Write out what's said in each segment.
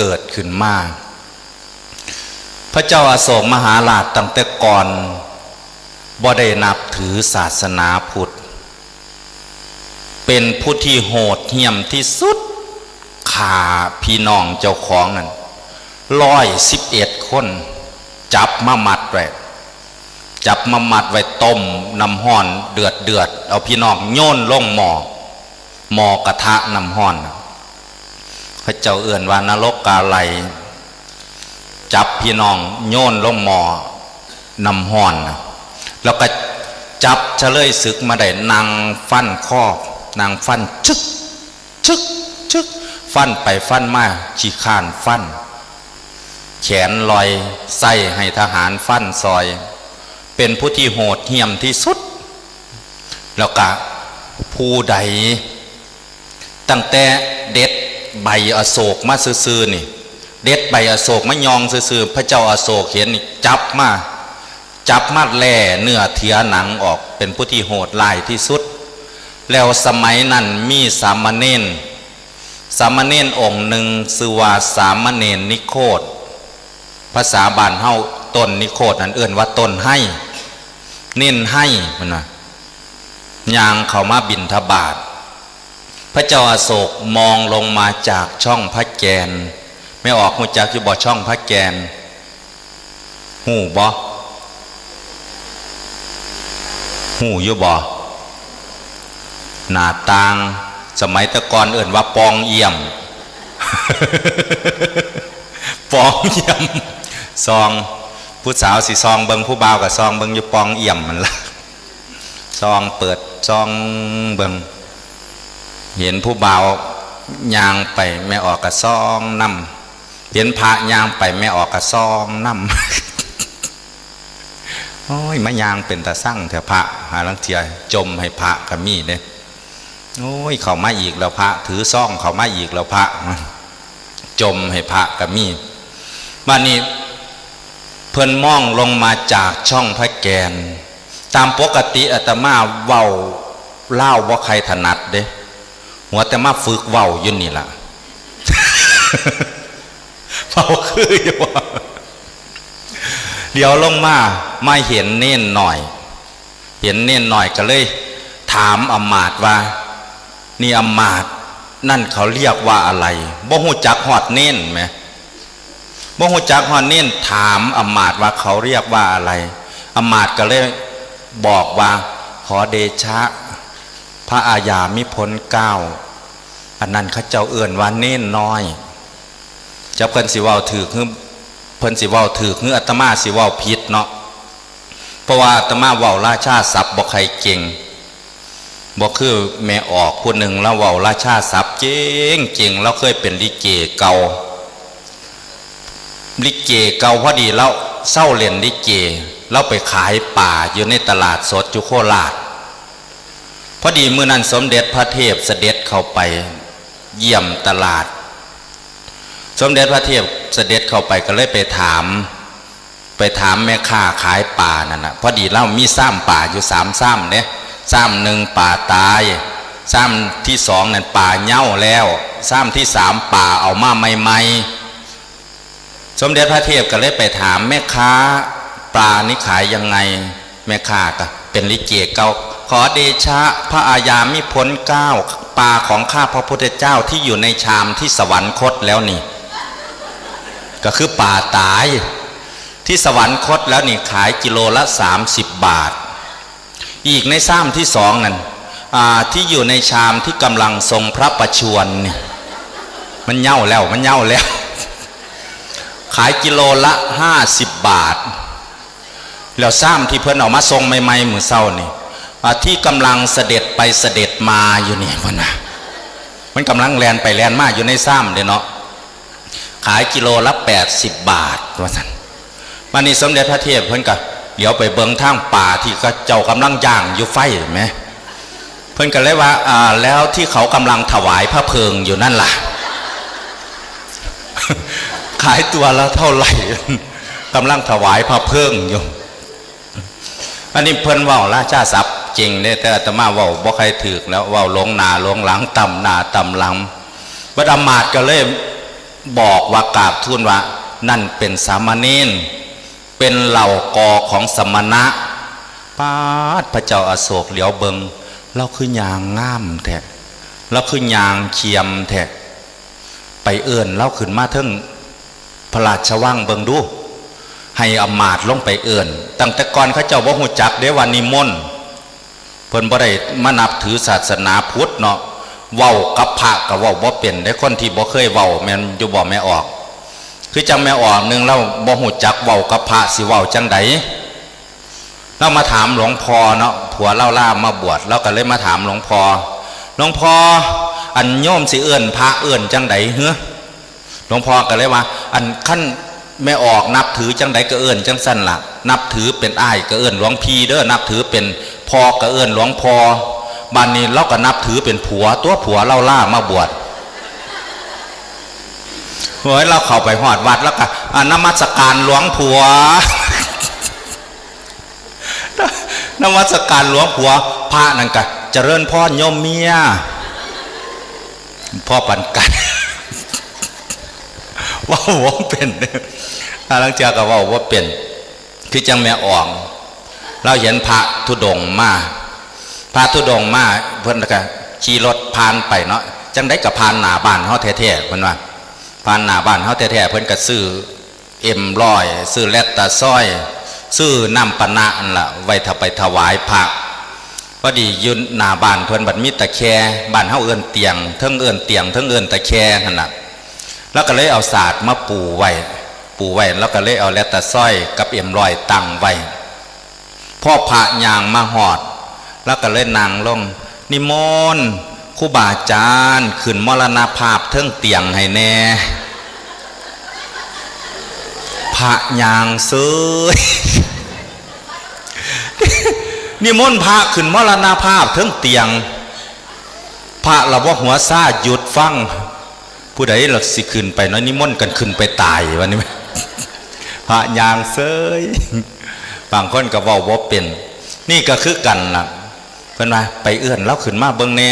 กิดขึ้นมาพระเจ้าอโศกมหาราชตั้งแต่ก่อนบ่ได้นับถือศาสนาพุทธเป็นผู้ที่โหดเหี้ยมที่สุดฆ่าพี่น้องเจ้าของนั่น111 คนจับมามัดไว้ต้มน้ำห้อนเดือดเอาพี่น้องโยนลงหม้อกระทะน้ำห้อนพระเจ้าเอื่นว่านรกกาไลจับพี่น้องโยนลงหม้อน้ำห้อนแล้วก็จับเฉลยศึกมาได้นางฟันคอนางฟันชึกฟันไปฟันมาขี้ข้านฟันแขนลอยไส้ให้ทหารฟันซอยเป็นผู้ที่โหดเหี้ยมที่สุดแล้วก็ผู้ใดตั้งแต่เด็ดใบอโศกมาซื่อๆนี่เด็ดใบอโศกมายองซื่อๆพระเจ้าอโศกเห็นนี่จับมาแล่เนื้อเทียหนังออกเป็นผู้ที่โหดร้ายที่สุดแล้วสมัยนั้นมีสามเณรองค์หนึ่งชื่อว่าสามเณรนิโคธภาษาบ้านเฮาต้นนิโคธนั่นเอื้นว่าต้นให้เน้นให้มันว่ายางเข้ามาบิณฑบาตพระเจ้าอโศกมองลงมาจากช่องพระแกนไม่ออกหูจักอยู่บ่ช่องพระแกนหูบ่หูอยู่บ่หน้าต่างสมัยตะกอนเอื่นว่าปองเอี่ยม ปองเอี่ยมซองผู้สาวสิซองเบิงผู้บ่าวกับซองเบิงอยู่ปองเอี่ยมมันละซองเปิดซองเบิงเห็นผู้บ่าวยางไปไม่ออกกับซองน้ำเห็นพระยางไปไม่ออกกับซองน้ำ โอ้ยมายางเป็นตาสั่งเถอะพระหาลังเทียจมให้พระกับมีเนี่ยโอ้ยเขามาอีกแล้วพระถือซ่องเขามาอีกแล้วพระจมให้พระกับมีบ้านนี้เพิ่นมองลงมาจากช่องพระแกนตามปกติอาตมาเว้าเล่าว่าใครถนัดเด้หัวแต่มาฝึกเว้าอยู่นี่ล่ะ เว้าคืออยู่ว่าเดี๋ยวลงมาไม่เห็นเน่นหน่อยก็เลยถามอำมาตย์ว่านี่อำมาตย์นั่นเขาเรียกว่าอะไรบ่ฮู้จักฮอดเน่นไหมบ่ฮู้จักฮอดเน่นถามอำมาตย์ว่าเขาเรียกว่าอะไรอำมาตย์ก็เลยบอกว่าขอเดชะพระอาญามิพ้นเก้าอันนั้นเขาเจ้าเอื่นว่าเน่นน้อยเจ้าเพิ่นสิเว้าถือคือเพิ่นสิเว้าถือคืออาตมาสิเว้าผิดเนาะเพราะว่าอาตมาเว้าราชาศัพท์บ่ใครเก่งบ่คือแม่ออกผู้หนึ่งแล้วเว้าราชาศัพท์เก่งแล้วเคยเป็นลิเกเก่าพอดีแล้วเศร้าเล่นลิเกแล้วไปขายป่าอยู่ในตลาดสดจุโคราชพอดีมื้อนั้นสมเด็จพระเทพเสด็จเข้าไปเยี่ยมตลาดสมเด็จพระเทพเสด็จเข้าไปก็เลยไปถามแม่ค้าขายป่านั่นนะพอดีเล่ามีซ้ำป่าอยู่3ซ้ำเนี่ยซ้ำหนึ่งป่าตายซ้ำที่2นั่นป่าเน่าแล้วซ้ำที่3ป่าเอามาใหม่ๆสมเด็จพระเทพก็เลยไปถามแม่ค้าปลานี่ขายยังไงแม่ค้าก็เป็นลิเกเก่าขอเดชะพระอาญามิพ้นเก้าปลาของข้าพระพุทธเจ้าที่อยู่ในชามที่สวรรคตแล้วนี่ก็คือป่าตายที่สวรรคตแล้วนี่ขายกิโลละ30 บาทอีกในซ้ำที่2นั่นที่อยู่ในชามที่กำลังทรงพระประชวรนี่มันเน่าแล้วขายกิโลละ50 บาทแล้วซ้ำที่เพิ่นเอามาทรงใหม่ๆมื้อเช้านี่ที่กำลังเสด็จไปเสด็จมาอยู่นี่พ่นนะมันกำลังแล่นไปแล่นมาอยู่ในซ้ำเด้เนาะขายกิโลละ80 บาทว่าซั่นวันนี้สมเด็จพระเทพเพิ่นก็เดี๋ยวไปเบิ่งทางป่าที่เจ้ากำลังย่างอยู่ไฟเห็นไหมเพิ่นก็เลยว่าแล้วที่เขากำลังถวายพระเพลิงอยู่นั่นล่ะ ขายตัวละเท่าไหร่กำลังถวายพระเพลิงอยู่อันนี้เพิ่นเว้าราชาศัพท์จริงเนี่ยแต่อาตมาเว้าบ่ใครถูกแล้วเว้าลงหน้าลงหลังต่ำหน้าต่ำหลังบัดอำมาตย์ก็เลย บอกว่ากราบทูลว่านั่นเป็นสามเณรเป็นเหล่ากอของสมณะปาดพระเจ้าอโศกเหลียวเบิงเราคือยางง่ามแท้เราคือยางเคียมแท้ไปเอื้อนเล่าขึ้นมาเทิงพระราชวังเบิงดูให้อำมาตย์ลงไปเอื้อนตั้งแต่ก่อนเขาเจ้าบ่ฮู้จักเด้ว่านิมนต์เพิ่นบ่ได้มานับถือศาสนาพุทธเนาะเว้ากับพระก็เว้าบ่เป็นได้คนที่บ่เคยเว้าแม่นอยู่บ่แม่ออกคือจังแม่ออกนึงเราบ่ฮู้จักเว้ากับพระสิเว้าจังไดเรามาถามหลวงพ่อเนาะผัวเล่าล่ามาบวชเราก็เลยมาถามหลวงพ่อหลวงพ่ออันโยมสิเอื้อนพระเอื้อนจังไดเฮ้อหลวงพ่อก็เลยว่าอันขั้นแม่ออกนับถือจังไดก็เอื้อนจังสั้นล่ะนับถือเป็นอ้ายก็เอื้อนหลวงพี่เด้อนับถือเป็นพ่อก็เอื้อนหลวงพ่อบ้านนี้เราก็นับถือเป็นผัวตัวผัวเล่าล่ามาบวชเฮ้ยเราเข้าไปหอดวัดแล้วก็นมัสการหลวงผัวนมัสการหลวงผัวพระนั่นก็เจริญพรโยมเมียพ่อปันกันว่าเป็นหลังจากก็ว่าเป็นคือจังแม่อ่องเราเห็นพระธุดงค์มาพระธุดงค์มาเพิ่นก็ขี่รถผ่านไปเนาะจังได้กับผ่านหน้าบ้านเฮาแท้ๆเพิ่นว่าผ่านหน้าบ้านเฮาแท้ๆเพิ่นก็ซื้อM100ซื้อแลตตาซ้อยซื้อน้ำปนะนั่นล่ะไว้ถ้าไปถวายพระพอดียืนหน้าบ้านเพิ่นบัดมีตะแคบ้านเฮาเอื้อนเตียงเทิงเอื้อนเตียงเทิงเอื้อนตะแคนั่นน่ะแล้วก็เลยเอาศาสตร์มาปูไว้แล้วก็เลยเอาแลตตาซ้อยกับM100ตั้งไว้พ่อพระย่างมาหอดแล้วก็เลยนั่งลงนิมนต์ครูบาอาจารย์ขึ้นมรณภาพเทิงเตียงให้แน่พระย่างซื้อนิมนต์พระขึ้นมรณภาพเทิงเตียงพระเราว่าหัวซ่าหยุดฟังผู้ใดหลักสิขึ้นไปน้อยนิมนต์กันขึ้นไปตายวันนี้พระย่างเซยบางคนก็เว้าบ่เป็นนี่ก็คือกันล่ะเพิ่นว่าไปเอื้อนแล้วขึ้นมาเบิ่งแน่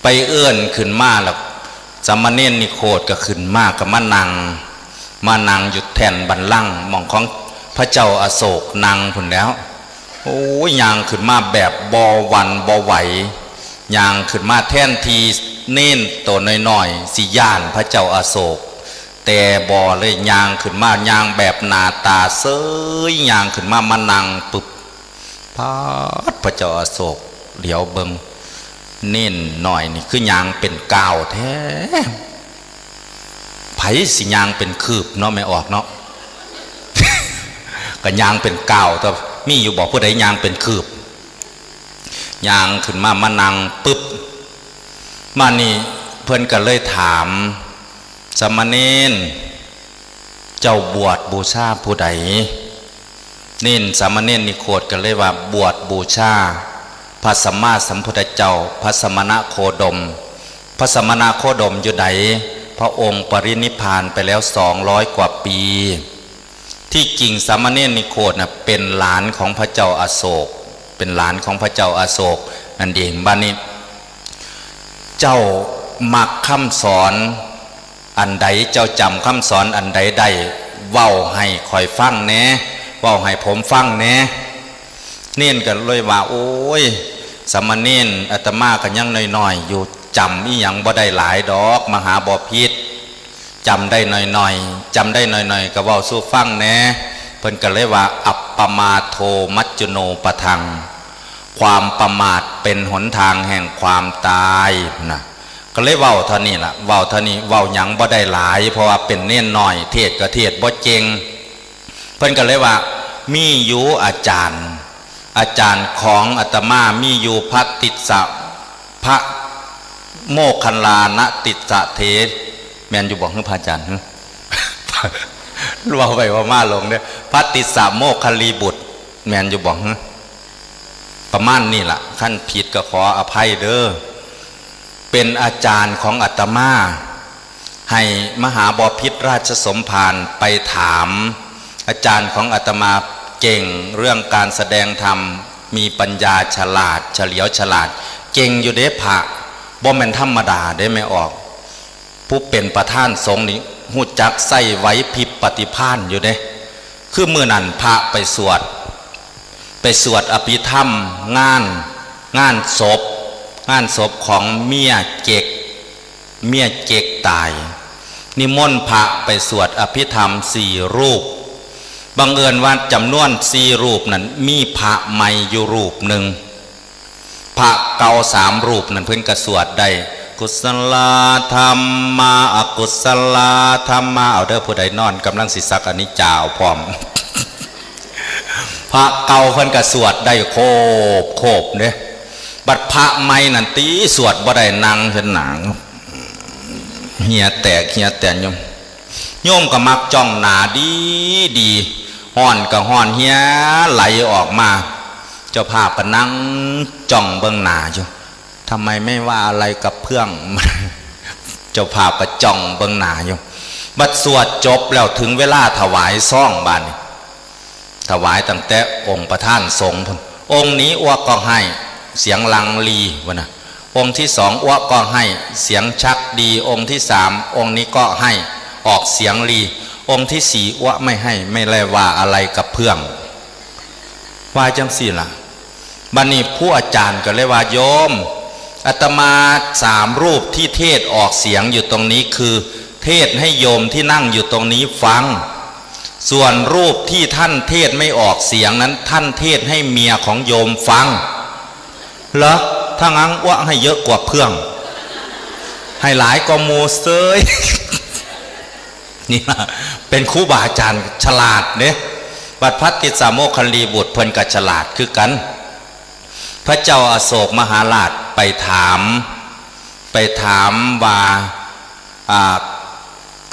ไปเอื้อนขึ้นมาแล้วสามเณรนิโคตก็ขึ้นมาก็มานั่งอยู่แท่นบัลลังก์หม่องของพระเจ้าอโศกนั่งพุ่นแล้วโอ้ยย่างขึ้นมาแบบบ่หวั่นบ่ไหวย่างขึ้นมาแท่นทีเน้นตัวน้อยๆสิย่านพระเจ้าอโศกแต่บ่เลยย่างขึ้นมาย่างแบบหน้าตาเซ้ยย่างขึ้นมานั่งปึ๊บพระเจ้าอโศกเหลียวเบิงเน้นหน่อยนี่คือยางเป็นกาวแท้ไผสิยางเป็นคืบเนาะไม่ออกเนาะ ก็ยางเป็นกาวแต่มีอยู่บอกผู้ใดยางเป็นคืบยางขึ้นมานั่งปึ๊บมานี่เพื่อนก็เลยถามสามเณรเจ้าบวชบูชาผู้ใดนี่สามเณรนิโคตก็เลยว่าบวชบูชาพระสัมมาสัมพุทธเจ้าพระสมณโคดมพระสมณโคดมอยู่ไหนพระองค์ปรินิพพานไปแล้ว200 กว่าปีที่จริงสามเณรนิโคตเป็นหลานของพระเจ้าอโศกเป็นหลานของพระเจ้าอโศกนั่นเองบ้านนี้เจ้ามักคำสอนอันใดเจ้าจำคำสอนอันใดได้เว้าให้คอยฟังแน่เว้าให้ผมฟังแน่เน้นกันเลยว่าโอ้ยสามเณรอาตมากันยังน้อยๆอยู่จำอีหยังบ่ได้หลายดอกมหาบ่พิษจำได้น้อยๆก็เว้าสู่ฟังแน่เพิ่นก็เลยว่าอัปปมาโทมัจจุโนปะทังความประมาทเป็นหนทางแห่งความตายนะก็เลยเว้าเท่านี้ล่ะเว้าเท่านี้เว้าหยังบ่ได้หลายเพราะว่าเป็นเน้นน้อยเทศก็เทศบ่เจงเพิ่นก็เลยว่ามีอยู่อาจารย์ของอาตมามีอยู่พระติสสะพระโมคคัลลานติสสะเทศแม่นอยู่บอกให้พระอาจารย์ว่าไปว่ามาลงเนี่ยพระติสสะโมคคัลลีบุตรแม่นอยู่บอกประมาณนี่ล่ะขั้นผิดก็ขออภัยเด้อเป็นอาจารย์ของอาตมาให้มหาบพิตรราชสมภารไปถามอาจารย์ของอาตมาเก่งเรื่องการแสดงธรรมมีปัญญาฉลาดเฉลียวฉลาดเก่งอยู่เด้พระบ่แม่นธรรมดาได้ไม่ออก ผู้เป็นประธานสงฆ์นี่หูจักใส่ไหวพริบปฏิภาณอยู่เด้คือมื้อนั้นพระไปสวดอภิธรรมงานศพของเมียเจกตายนิมนต์พระไปสวดอภิธรรม4 รูปบังเอิญว่าจำนวน4 รูปนั้นมีพระใหม่อยู่รูปหนึ่งพระเก่า3 รูปนั้นเพิ่นก็สวดได้กุศลธรรมาอกุศลธรรมาเอาเด้อผู้ใดนอนกำลังสิสักอนิจจาเอาพร้อม พระเก่าเพิ่นก็สวดได้โคบเด้บัดพระใหม่นั่นตีสวดบ่ได้นั่งเห็นหนังเหียแตกโยมก็มักจ้องหน้าดีฮ้อนก็ฮ้อนเหียไหลออกมาเจ้าภาพก็นั่งจ้องเบิ่งหน้าอยู่ทำไมไม่ว่าอะไรกับเพื่อน เจ้าภาพก็จ้องเบิ่งหน้าอยู่บัดสวดจบแล้วถึงเวลาถวายซ่องบานนี้ถวายตั้งแต่องค์ประธานสงฆ์องค์นี้อ้วกก็ให้เสียงลังลีวะนะองค์ที่2อ้วกก็ให้เสียงชักดีองค์ที่3องค์นี้ก็ให้ออกเสียงลีองค์ที่4อ้วกไม่ให้ไม่ได้ว่าอะไรกับเพื่อนว่าจังสิล่ะบัดนี้ผู้อาจารย์ก็เลยว่าโยมอาตมา3 รูปที่เทศออกเสียงอยู่ตรงนี้คือเทศให้โยมที่นั่งอยู่ตรงนี้ฟังส่วนรูปที่ท่านเทศไม่ออกเสียงนั้นท่านเทศให้เมียของโยมฟังเหรอถ้างั้นว่าให้เยอะกว่าเพื่อนให้หลายกว่าหมู่เซย นี่เป็นครูบาอาจารย์ฉลาดเนี่ยบัดพัตติสาโมคคัลลีบุตรเพิ่นก็ฉลาดคือกันพระเจ้าอโศกมหาราชไปถามว่า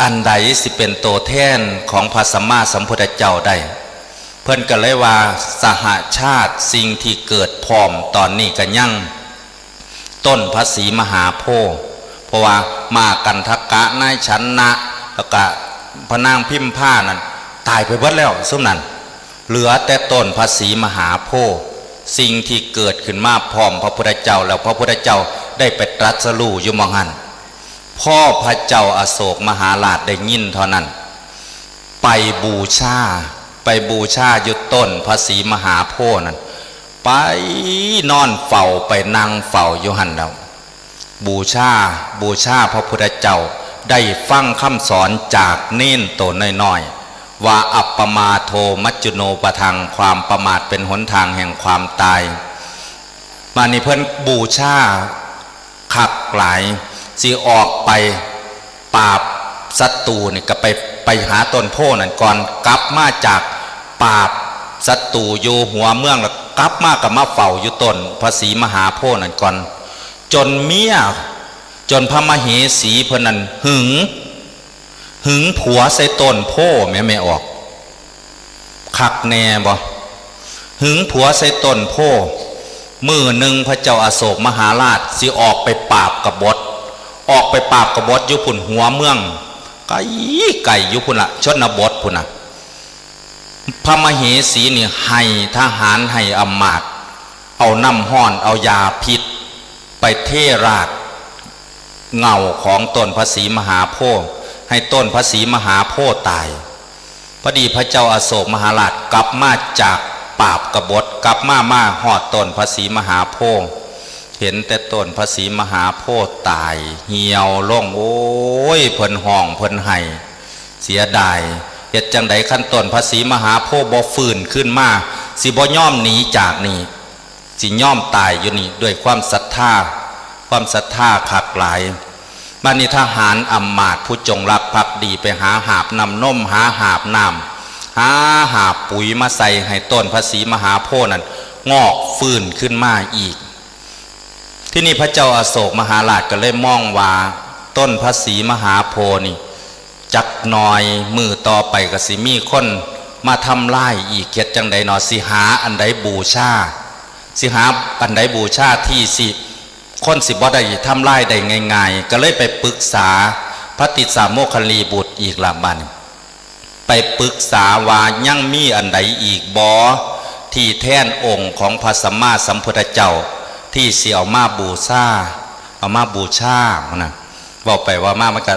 อันใดสิเป็นตัวแทนของพระสัมมาสัมพุทธเจ้าได้เพิ่นก็เลยว่าสหชาติสิ่งที่เกิดพร้อมตอนนี้ก็ยั่งต้นพระศรีมหาโพธิ์เพราะว่ามากันทกะนายชนะแล้วก็พระนางพิมพานั่นตายไปเบิดแล้วซุมนั้นเหลือแต่ต้นพระศรีมหาโพธิ์สิ่งที่เกิดขึ้นมาพร้อมพระพุทธเจ้าแล้วพระพุทธเจ้าได้ไปตรัสรู้อยู่มองหันพ่อพระเจ้าอโศกมหาราชได้ยินเท่านั้นไปบูชาอยู่ต้นพระศรีมหาโพธิ์นั้นไปนอนเฝ้าไปนั่งเฝ้าอยู่หันแล้วบูชาพระพุทธเจ้าได้ฟังคำสอนจากเน้นโตน้อยๆว่าอัปปมาโทมัจจุโนปทังความประมาทเป็นหนทางแห่งความตายมานี่เพิ่นบูชาขักหลายสิออกไปปราบศัตรูนี่ก็ไปหาต้นโพนั่นก่อนกลับมาจากปราบศัตรูอยู่หัวเมืองแล้วกลับมากับมาเฝ้าอยู่ต้นพระศรีมหาโพนั่นก่อนจนพระมเหสีเพิ่นนั้นหึงผัวใส่ต้นโพไม่ออกคักแน่บ่หึงผัวใส่ต้นโพมื้อหนึ่งพระเจ้าอโศกมหาราชสิออกไปปราบกบฏอยู่พุ่นหัวเมืองไก่อยู่พุ่นละชนบทพุ่นน่ะพระมเหสีนี่ให้ทหารให้อำมาตย์เอาน้ำห้อนเอายาพิษไปเทราดเงาของต้นพระศรีมหาโพธิ์ให้ต้นพระศรีมหาโพธิ์ตายพอดีพระเจ้าอโศกมหาราชกลับมาจากปราบกบฏกลับมาหอดต้นพระศรีมหาโพธิ์เห็นแต่ต้นพระศรีมหาโพธิ์ตายเหี่ยวลงโอ้ยเพิ่นห้องเพิ่นไห้เสียดายเหตุจังใดขั้นต้นพระศรีมหาโพธิ์บ่ฟื้นขึ้นมาสิบ่ย่อมหนีจากนี่สิย่อมตายอยู่นี่ด้วยความศรัทธาขักหลายบัดนี้ทหารอำมาตย์ผู้จงรักภักดีไปหาหาบนำนมหาหาบน้ำหาหาบปุ๋ยมาใส่ให้ต้นพระศรีมหาโพธิ์นั้นงอกฟื้นขึ้นมาอีกที่นี่พระเจ้าอโศกมหาราชก็เลยมองว่าต้นพระศรีมหาโพธิ์นี่จักหน่อยมือต่อไปก็สิมีคนมาทำลายอีกเฮ็ดจังใดหนอสิหาอันใดบูชาที่สิคนสิบ่ได้ทำลายได้ง่ายๆก็เลยไปปรึกษาพระติสาโมคคัลลีบุตรอีกละบัดไปปรึกษาว่ายังมีอันใดอีกบ่ที่แทนองค์ของพระสัมมาสัมพุทธเจ้าที่สิเอามาบูชานะ บอกไปว่ามามันก็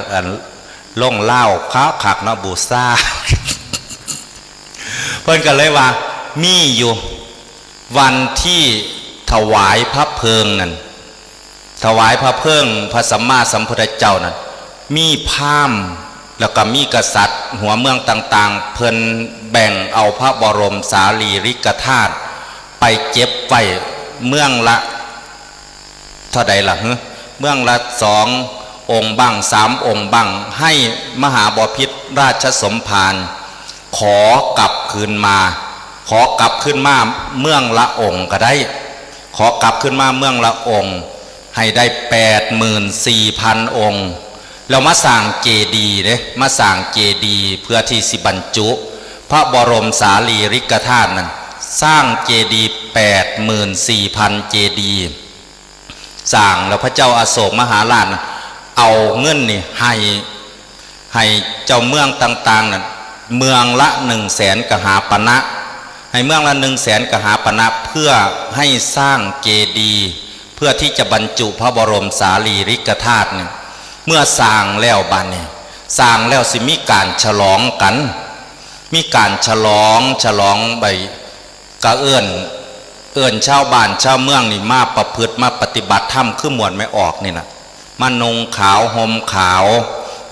ล่งเล่าข้าวขักเนาะบูซา เพิ่นก็เลยว่ามีอยู่วันที่ถวายพระเพลิงนั่นถวายพระเพลิงพระสัมมาสัมพุทธเจ้านั่นมีพราหมณ์แล้วก็มีกษัตริย์หัวเมืองต่างๆเพิ่นแบ่งเอาพระบรมสารีริกธาตุไปเก็บไว้เมืองละเท่าใดล่ะเมืองละ2 องค์บ้าง3 องค์บ้างให้มหาบพิตรราชสมภารขอกลับคืนมาเมืองละองค์ก็ได้ขอกลับขึ้นมาเมืองละองค์ให้ได้ 84,000 องค์แล้วมาสร้างเจดีย์เนี่ยมาสร้างเจดีย์เพื่อที่สิบรรจุพระบรมสารีริกธาตุนั้นสร้างเจดีย์ 84,000 เจดีย์สร้างแล้วพระเจ้าอโศกมหาราชเอาเงินนี่ให้เจ้าเมืองต่างๆนั่นเมืองละ100,000 กหาปณะให้เมืองละ100,000 กหาปณะเพื่อให้สร้างเจดีย์เพื่อที่จะบรรจุพระบรมสารีริกธาตุเนี่ยเมื่อสร้างแล้วบัดนี้สร้างแล้วสิมีการฉลองกันมีการฉลองใบกะเอื้อนชาวบ้านชาวเมืองนี่มาประพฤติมาปฏิบัติธรรมคือหมวดไม่ออกนี่นะมานุ่งขาวห่มขาว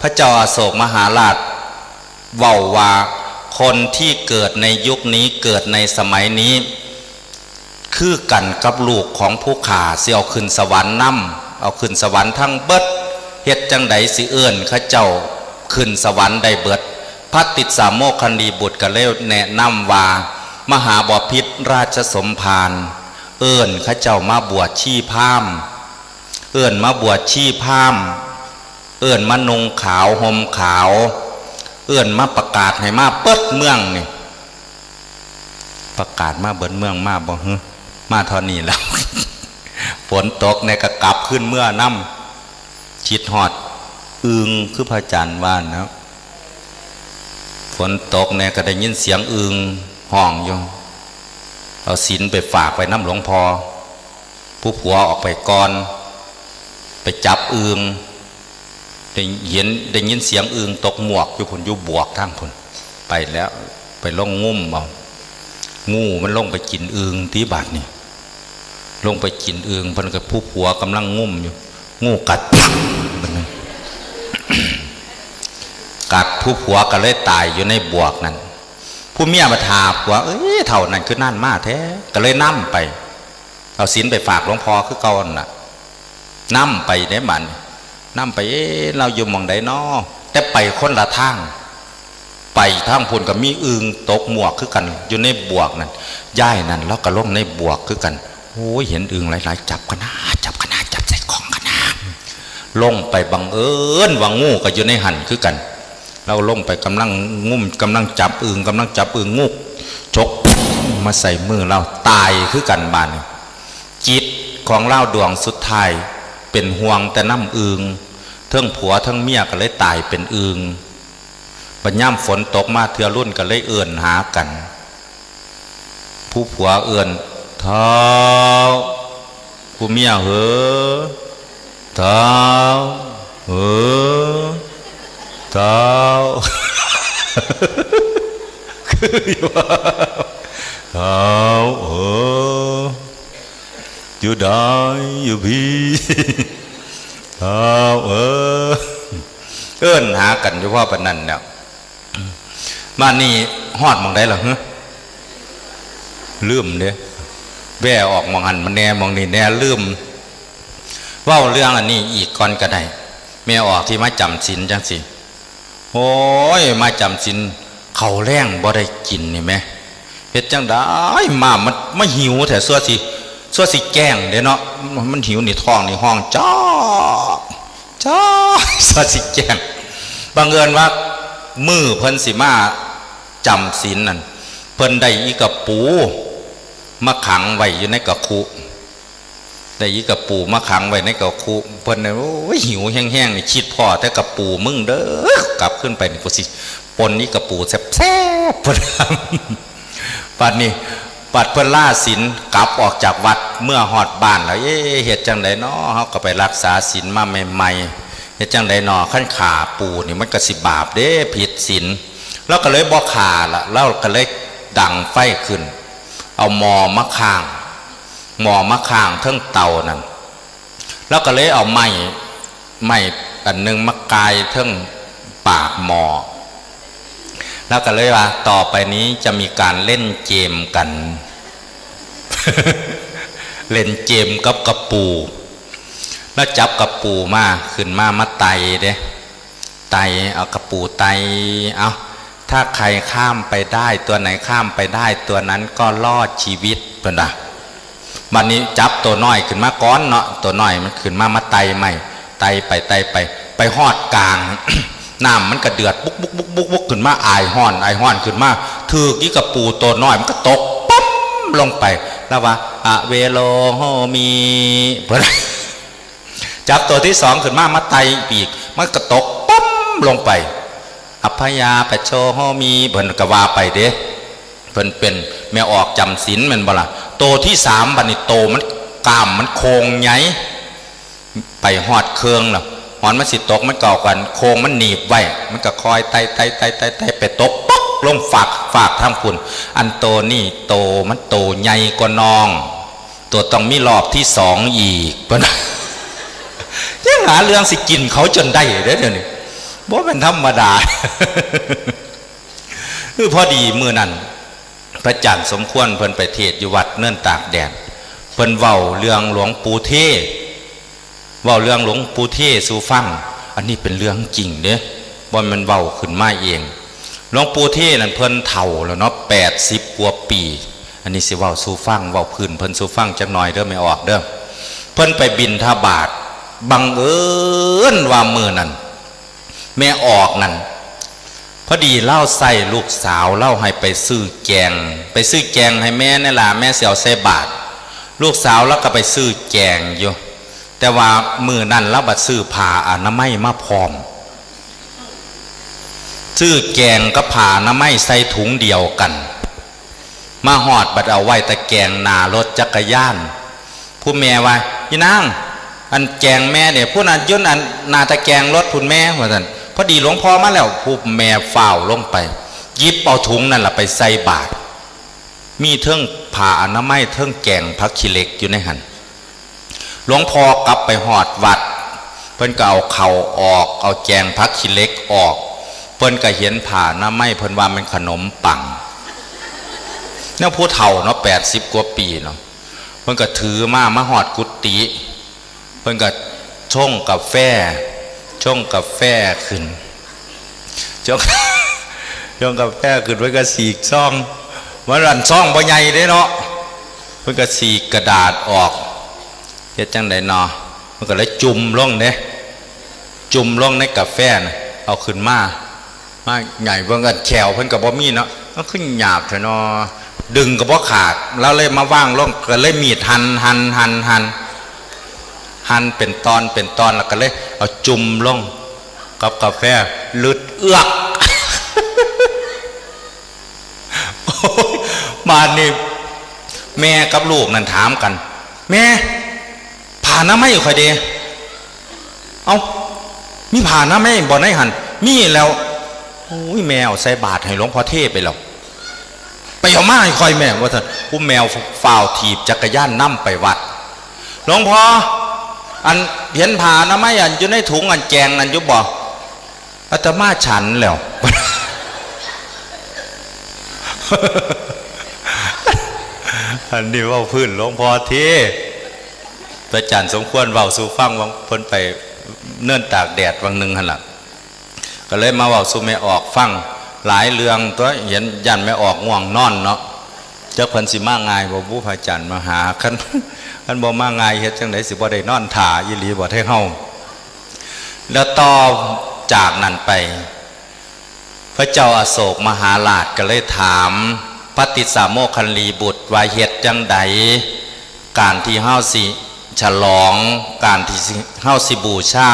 พระเจ้าอโศกมหาราชเว้าว่าคนที่เกิดในยุคนี้เกิดในสมัยนี้คือกันกับลูกของผู้ขาสิเอาขึ้นสวรรค์นํเอาขึ้นสวรรค์ทั้งเบิดเฮ็ดจังใดสิเอื้อนข้าเจ้าขึ้นสวรรค์ได้เบิดพระติสสาโมคคันธีบุตรก็เลยแนะนำว่ามหาบพิตรราชสมภารเอื้อนข้าเจ้ามาบวชชีพราหมณ์เอื้อนมาบวชชีพราหมณ์เอื้อนมานุ่งขาวห่มขาวเอื้อนมาประกาศให้มาเปิดเมืองนี่ประกาศมาเบิดเมืองมาบ่มาเท่านี้แล้ว ฝนตกในกระกลับขึ้นเมื่อน้ำชิดหอดอึงคือพระจันทร์ว่านนะฝนตกในก็ได้ยินเสียงอึงห้องอยู่เอาศีลไปฝากไปน้ำหลวงพ่อผู้ผัวออกไปก่อนไปจับอึงได้ยินเสียงอึงตกหมวกอยู่ผลอยู่บวกทั้งผลไปแล้วไปลงงุ่มเอางูมันลงไปกินอึงที่บาดนี่ลงไปกินอึงเพิ่นกับผู้ผัวกำลังงุ่มอยู่งูกัดกัดผู้ผัวก็เลยตายอยู่ในบวกนั้นผู้เมียมาถามว่าเท่านั้นคือนั่นมาแท้ก็เลยนั่มไปเอาศีลไปฝากหลวงพ่อคือเก่าน่ะนั่มไปได้บัดนั่มไปเราอยู่หม่องใดน้อแต่ไปคนละทางไปทางพุ่นก็มีอึงตกหมวกคือกันอยู่ในบวกนั่นย่ายนั่นแล้วก็ลงในบวกคือกันโอ้ยเห็นอึงหลายๆจับกันนะจับใส่ของกันนะลงไปบังเอิญว่างูก็อยู่ในหันคือกันเราลงไปกำลังงุ่มกำลังจับอึงงูชกมาใส่มือเราตายคือกันบานจิตของเราดวงสุดท้ายเป็นห่วงแต่น้ำอึงทั้งผัวทั้งเมียก็เลยตายเป็นอึงปัญญามฝนตกมาเทือรุ่นก็เลยเอื่นหากันผู้ผัวเอื่นเท้าผู้เมียเหอเท้าเหอเท้าคืออยู่เท้าอยู่ได้อยู่พี่เท้าเอิ้นหากันอยู่ว่าปานนั้นเนี่ยมานี่ฮอดมองได้หรอลืมเด้แว่ออกมองหันมันแน่มองนี่แน่ลืมว่าเรื่องอันนี้อีกก่อนก็ได้แม่ออกที่มาจำศีลจังสิโอ้ยมาจำศีลเขาแรงบ่ได้กินนี่ไหมเฮ็ดจังได้มันไม่หิวแต่ซัวสิแกล้งเด้เนาะมันหิวนี่ท้องนี่ห้องจ้าซัวสิแกล้งบังเอิญว่ามือเพิ่นสิมาจำศีลนั่นเพิ่นได้อีกระปูมาขังไว้อยู่ในกระคุได้อีกระปูมาขังไว้ในกระคุเพิ่นโอ้ยหิวแห้งๆนี่คิดพ่อแต่กระปูมึงเด้อกลับขึ้นไปนี่กูสิปนนี้กระปูแซ่บๆเพิ่นปัดนี้ปัดเพิ่นล่าศีลกลับออกจากวัดเมื่อฮอดบ้านแล้วเฮ็ดจังได๋น้อเฮาก็ไปรักษาศีลมาใหม่ๆ ฮ็ดจังได๋นอขั้นขาปูนี่มันก็สิบาปเด้ผิดศีลแล้วก็เลยบ่ขาละแล้วก็เลยดังไฟขึ้นเอาหม้อมาข้างเทิงเตานั่นแล้วก็เลยเอาไม้อันนึงมากายเทิงปากหม้อแล้วก็เลยว่าต่อไปนี้จะมีการเล่นเกมกัน เล่นเกมกับกระปูแล้วจับกระปูมาขึ้นมาไตเด้ไตเอากระปูไตเอาถ้าใครข้ามไปได้ตัวไหนข้ามไปได้ตัวนั้นก็รอดชีวิตเพิ่นน่ะบัดนี้จับตัวน้อยขึ้นมาก้อนเนาะตัวน้อยมันขึ้นมาไตใหม่ไตไปฮอดกลาง น้ำมันก็เดือดบุกขึ้นมาอายห้อนขึ้นมาถือกี่กระปูตัวน้อยมันก็ตกปั๊บลงไปแล้วว่าอะเวโลโฮมีเพิ่น จับตัวที่สองขึ้นมาไตปีกมันก็ตกปั๊บลงไปอัพยาปโชโฮมีเพิ่นก็ว่าไปเด้เพิ่นเป็นแม่ออกจำศีลแม่นบ่ล่ะโตที่สามบัดนี้โตมันกล้ามมันโคงใหญ่ไปฮอดเครื่องแล้วหอนมันสิตกมันเก่ากันโคงมันหนีบไว้มันก็คอยไตไปตกป๊อกลงฝากทางคุณอันโตนี่โตมันโตใหญ่กว่าน้องตัวต้องมีรอบที่สองอีกเพิ่น ยังหาเรื่องสิกินเขาจนได้เด้อเดี๋ยวนี้บ่เป็นธรรมดา คือพอดีมื้อนั้นพระจันทร์สมควรเพิ่นไปเทศน์อยู่วัดเนินตากแดดเพิ่นเว้าเรื่องหลวงปู่เทศสู่ฟังอันนี้เป็นเรื่องจริงเด้บ่มันเว้าขึ้นมาเองหลวงปู่เทศนั่นเพิ่นเฒ่าแล้วเนาะ80กว่าปีอันนี้สิเว้าสู่ฟังเว้าพื้นเพิ่นสู่ฟังจักหน่อยเด้อไม่ออกเด้อเพิ่นไปบิณฑบาตบังเอิญว่ามื้อนั้นแม่ออกนั่นพอดีเล่าใส่ลูกสาวเล่าให้ไปซื้อแกงให้แม่นี่ล่ะแม่สิเอาใส่บาตรลูกสาวแล้วก็ไปซื้อแกงอยู่แต่ว่ามื้อนั้นเราบัดซื้อผ้าอนามัยมาพร้อมซื้อแกงกับผ้าอนามัยใส่ถุงเดียวกันมาหอดบัดเอาไว้ตะแกงหน้ารถจักรยานผู้แม่ว่าพี่นางอันแกงแม่เนี่ยผู้นั้นยุ่นอันนาตะแกงรถคุณแม่ว่าท่านพอดีหลวงพ่อมาแล้วผู้แม่ฝ่าวลงไปหยิบเอาถุงนั่นแหละไปใส่บาตรมีเทิงผ้าอนามัยเทิงแกงผักขี้เหล็กอยู่ในหันหลวงพ่อกลับไปหอดวัดเพิ่นก็เอาเข่าออกเอาแกงผักขี้เหล็กออกเพิ่นก็เห็นผ้าอนามัยเพิ่นว่ามันขนมปังเนี่ยผู้เฒ่าเนาะ80กว่าปีเนาะเพิ่นก็ถือมาหอดกุฏิเพิ่นก็ชงกาแฟขึ้นชงกาแฟขึ้นเพิ่นก็สีกซ่องมันรันซ่องบ่ใหญ่เด้เนาะเพิ่นก็สีกกระดาษออกเฮ็ดจังได๋เนาะมันก็เลยจุ่มลงเด้จุ่มลงในกาแฟน่ะเอาขึ้นมาใหญ่เพิ่นก็แขวเพิ่นก็บ่มีเนาะมันขึ้นหยาบเถอะเนาะดึงก็บ่ขาดแล้วเลยมาว่างลงก็เลยมีดหั่นเป็นตอนแล้วก็เลยเอาจุ่มลงกับกาแฟลึดเอื้อก มานี่แม่กับลูกนั่นถามกันแม่ผ่าน้ำไม่อยู่ใครเดเอามีผ่าน้ำไม่บ่ได้หันมีแล้วโอ้ยแมวใส่บาตรให้หลวงพ่อเทพไปแล้วไปเอามาให้คอยแม่ว่าท่านผู้แมวฝ่าวถีบจักรยานนั่มไปวัดหลวงพ่ออันเห็นผ่าน้ำไม่อันอยู่ในถุงอันแกงอันยุบบ่อาตมาฉันแล้ว อันนี้ว่าพื้นหลวงพ่อเทพระจันทร์สมควรเว้าสู่ฟังวังพ้นไปเนื่นตากแดดวังหนึ่งหันหลังก็เลยมาเว้าสู่แม่ออกฟังหลายเรื่องตัวเห็นยันแม่ออกง่วงนอนเนาะเจ้าเพิ่นสิมาง่ายบ่บูพระจันทร์มาหาคันบ่มาง่ายเฮ็ดจังได๋สิบ่ได้นอนถ่าอีหลีบ่ให้เฮาแล้วต่อจากนั้นไปพระเจ้าอโศกมหาราชก็เลยถามปฏิสามโมคคัลลีบุตรว่าเฮ็ดจังใดการที่เฮาสิฉลองการที่เฮาสิบูชา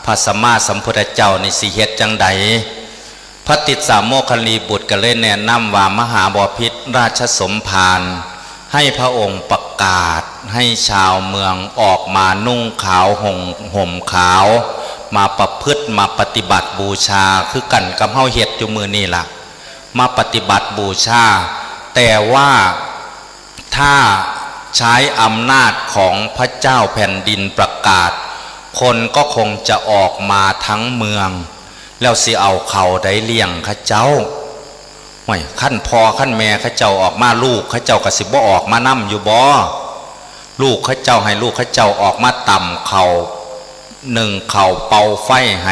พระสัมมาสัมพุทธเจ้าในสิเฮ็ดจังใดพระติสามโมคคัลลีบุตรก็เลยแนะนำว่ามหาบพิตรราชสมภารให้พระองค์ประกาศให้ชาวเมืองออกมานุ่งขาวห่มขาว มาประพฤติมาปฏิบัติบูชาคือกันกับเฮาเฮ็ดอยู่มือนี่ล่ะมาปฏิบัติบูชาแต่ว่าถ้าใช้อำนาจของพระเจ้าแผ่นดินประกาศคนก็คงจะออกมาทั้งเมืองแล้วสิเอาเขาได้เลี้ยงข้าเจ้าห่วยขั้นพอขั้นแม่ข้าเจ้าออกมาลูกข้าเจ้าก็สิบ่ออกมานํอยู่บ่ลูกข้าเจ้าให้ลูกข้าเจ้าออกมาต่ำเขาหนึ่งเขาเป่าไฟใ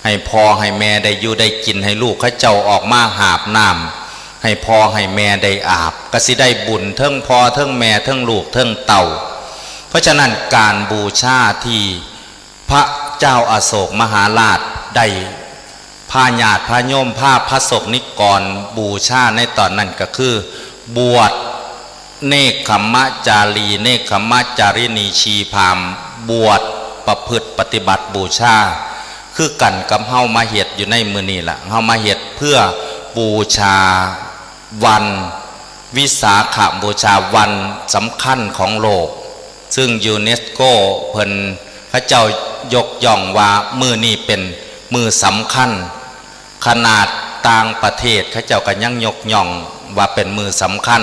ห้พ่อให้แม่ได้อยู่ได้กินให้ลูกข้าเจ้าออกมาหาบน้ำให้พ่อให้แม่ได้อาบก็สิได้บุญเทิงพ่อเทิงแม่เทิงลูกเทิงเต่าเพราะฉะนั้นการบูชาที่พระเจ้าอโศกมหาราชได้พาญาติพระโยมพาพระสกนิกรบูชาในตอนนั้นก็คือบวชเนกขมจารีเนกขมจารินีชีพามบวชประพฤติปฏิบัติบูชาคือกันกับเฮามาเฮ็ดอยู่ในมื้อนี้ล่ะเฮามาเฮ็ดเพื่อบูชาวันวิสาขบูชาวันสำคัญของโลกซึ่งยูเนสโกเพิ่นพระเจ้ายกย่องว่ามื้อนี้เป็นมื้อสำคัญขนาดต่างประเทศพระเจ้าก็ยังยกย่องว่าเป็นมื้อสำคัญ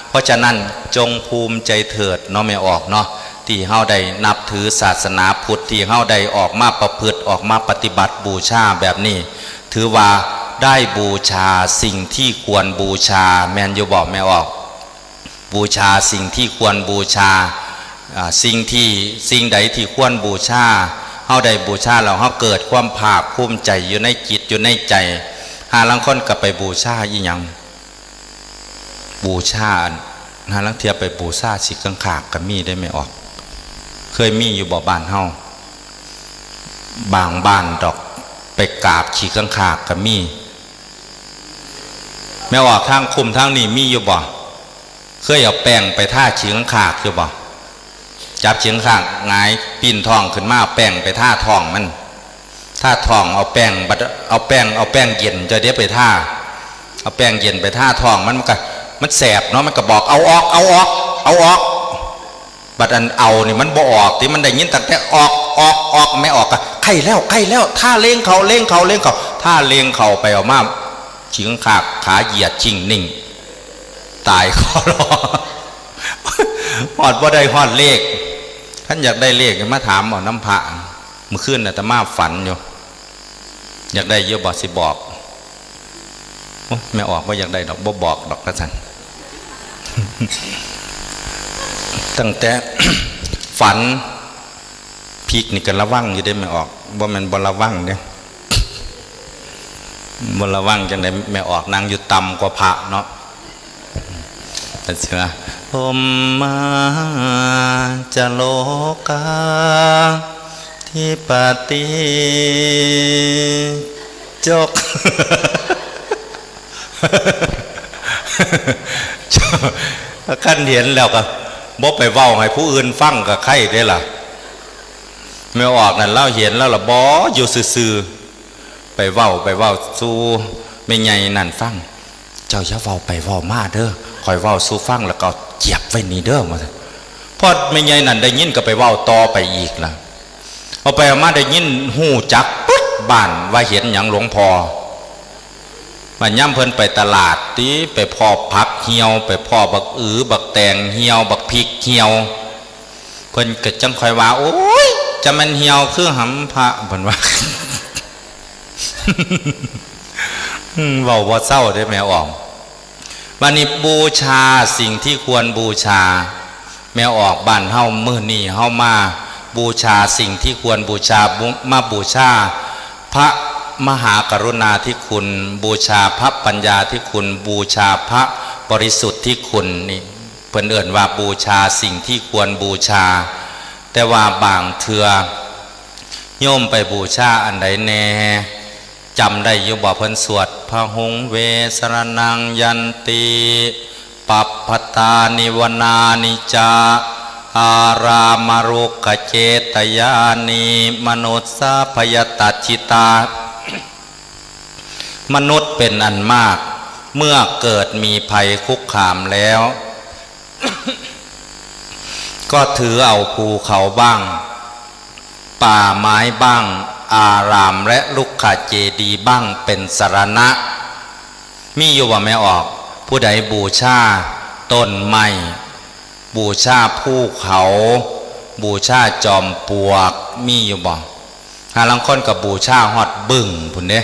เพราะฉะนั้นจงภูมิใจเถิดเนาะไม่ออกเนาะที่เฮาได้นับถือศาสนาพุทธที่เฮาได้ออกมาประพฤติออกมาปฏิบัติบูชาแบบนี้ถือว่าได้บูชาสิ่งที่ควรบูชาแม่นอยู่บอกไม่ออกบูชาสิ่งที่ควรบูชาสิ่งใดที่ควรบูชาเฮาได้บูชาแล้วเฮาเกิดความภาคภูมิใจอยู่ในจิตอยู่ในใจหาลังคนก็ไปบูชาอีหยังบูชาหาลังเทียไปบูชาสิกังขากก็มีได้ไม่ออกเคยมีอยู่บ่บ้านเฮาบางบ้านดอกไปกราบขี้กังขากก็มีแม่ออกทางคุมทางนี้มีอยู่บ่เคยเอาแป้งไปท่าขี้กังขากอยู่บ่จับขี้กังขากหงายปีนท้องขึ้นมาแป้งไปท่าท้องมันท่าท้องเอาแป้งเย็นจะเดี๋ยวไปท่าเอาแป้งเย็นไปท่าท้องมันแสบเนาะมันก็บอกเอาออกบัดอันเอานี่มันบ่ออกที่มันได้ยินตั้งแต่ออกไม่ออกก็ไข่แล้วท่าเล่งเขาท่าเล่งเขาไปเอามาขี้กังขากขาเหยียดชิงนิ่งตายคอรอหอดบ่ได้หอดเลขท่านอยากได้เลขมาถามหมอน้ำพระเมื่อคืนน่ะแต่มาฝันอยู่อยากได้เยอะบอกสิบอกไม่ออกว่าอยากได้ดอกบ่บอกดอกกระสัน ตั้งแต่ ฝันพีกนี่กันระวังอยู่ได้ไม่ออกบ่แม่นบ่ระวังเนี่ยบ่ระวังจังได๋ไม่ออกนางอยู่ต่ำกว่าพระเนาะแต่เชื่อผมมาจะโลกาที่ปฏิจก ขั้นเห็นแล้วก็บ่ไปเว้าให้ผู้อื่นฟังกับใครได้ล่ะไม่ออกนั่นเล่าเห็นแล้วล่ะบ่อยู่ซื่อๆไปเว้าสู้ไม่ใหญ่นั่นฟังเจ้าอย่าเว้าไปเว้ามาเด้อคอยเว้าสู้ฟังแล้วก็เจียบไว้นี่เด้อว่าพอไม่ใหญ่นั่นได้ยินก็ไปเว้าต่อไปอีกล่ะเอาไปเอามาได้ยินหูจักปึ๊ดบ้านว่าเห็นหยังหลวงพ่อมันย่ำเพิ่นไปตลาดตีไปพ่อผักเหี่ยวไปพ่อบักบักแตงเหี่ยวบักพริกเหี่ยวเพิ่นก็จังคอยว่าโอ้ยจะมันเหี่ยวคือหำพระเพิ่นว่า เว้าบ่เศร้าได้แม่ออกวันนี้บูชาสิ่งที่ควรบูชาแม่ออกบ้านเฮามื้อนี้เฮามาบูชาสิ่งที่ควรบูชามาบูชาพระมหากรุณาธิคุณบูชาพระปัญญาธิคุณบูชาพระบริสุทธิ์ที่คุณนี่เพิ่นเอิ้นว่าบูชาสิ่งที่ควรบูชาแต่ว่าบางเทื่อโยมไปบูชาอันใดแน่จำได้อยู่บ่เพิ่นสวดพระหงเวสรนังยันติปัปปตานิวนานิจาอารามารุกเจตยานิมนุสสาพยตัจฉิตามนุษย์เป็นอันมากเมื่อเกิดมีภัยคุกคามแล้ว ก็ถือเอาภูเขาบ้างป่าไม้บ้าง อารามและลุกขเจดีย์บ้างเป็นสรณะมีอยู่ว่าไม่ออกผู้ใดบูชาต้นไม้บูชาภูเขาบูชาจอมปลวกมีอยู่บ่หาลังคนกับบูชาฮอดบึ้งพุ่นเด้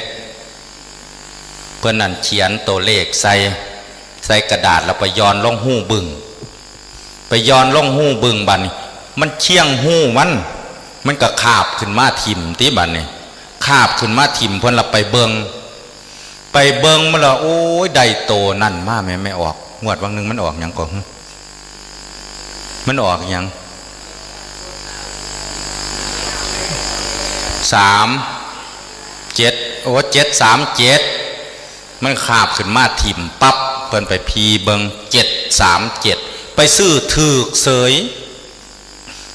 เพื่อนนั่นเขียนตัวเลขใส่กระดาษแล้วไปย้อนลงหู้บึ้งไปย้อนลงหู้บึ้งบัดนี้มันเชี่ยงหู้มันก็คาบขึ้นมาถิ่มที่บัดนี้คาบขึ้นมาถิ่มเพิ่นละไปเบิงมันละโอ้ยได้โตนั่นมาแม่ไม่ออกงวดวันนึงมันออกหยังก่อนมันออกหยัง37โอ้737มันคาบขึ้นมาถิ่มปั๊บเพิ่นไปพีเบิง737ไปซื้อถือกเสย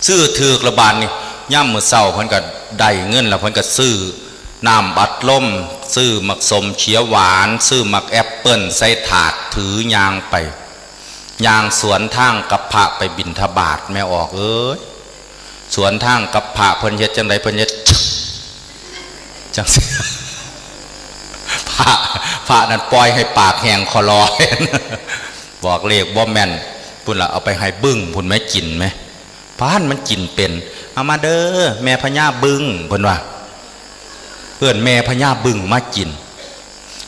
ซื้อถือกระบาดนี่ย่ำมือเศร้าเพิ่นก็ได้เงินแล้วเพิ่นก็ซื้อน้ำบัดลมซื้อมักสมเขียวหวานซื้อมักแอปเปิ้ลใส่ถาดถือยางไปยางสวนทางกับพระไปบิณฑบาตแม่ออกเอ้ยสวนทางกับพระเพิ่นเฮ็ดจังไดเพิ่นเฮ็ดจังซี่พระนั้นปล่อยให้ปากแห้งคอลอยบอกเลขบ่แม่นพุ่นล่ะเอาไปให้บึ้งพุ่นแม่กินไหมพานมันกินเป็นเอามาเด้อแม่พญาบึ้งเพิ่นว่าเพื่อนแม่พญาบึ้งมากิน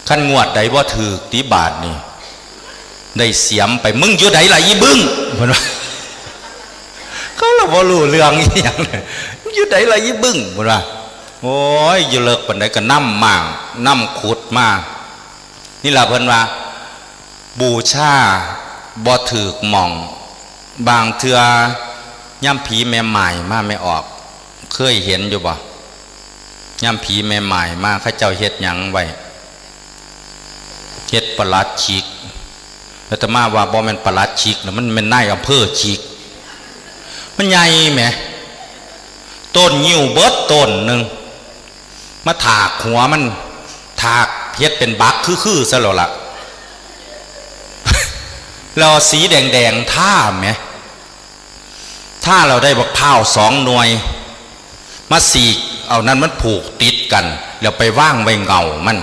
ขั้นงวดใดบ่ถือตีบาทนี่ได้เสียมไปมึงอยู่ไหนล่ะอีบึ้งเพิ่นว่าเขาเราบ่รู้เรื่องอีหยังเลยอยู่ไหนล่ะอีบึ้งเพิ่นว่าโอ้ยอยู่เลิกปานใดก็นำม่างนำขุดมานี่ล่ะเพิ่นว่าบูชาบ่ถูกหม่องบางเทื่อย่ำผีแม่ใหม่มาไม่ออกเคยเห็นอยู่บ่ย่ำผีแม่ใหม่มาข้าเจ้าเฮ็ดหยังไว้เฮ็ดประหลัดชิกแล้วแต่มาว่าบ่แม่นประหลัดชิกนะมันเป็นนายอำเภอชิกมันใหญ่แหมต้นยิ้วเบิดต้นหนึ่งมาถากหัวมันถากเฮ็ดเป็นบักคือซะแล้วล่ะเราสีแดงท่าแหมถ้าเราได้บักพร้าว2 หน่วยมาสีกเอานั้นมันผูกติดกันแล้วไปว่างไว้เงามัน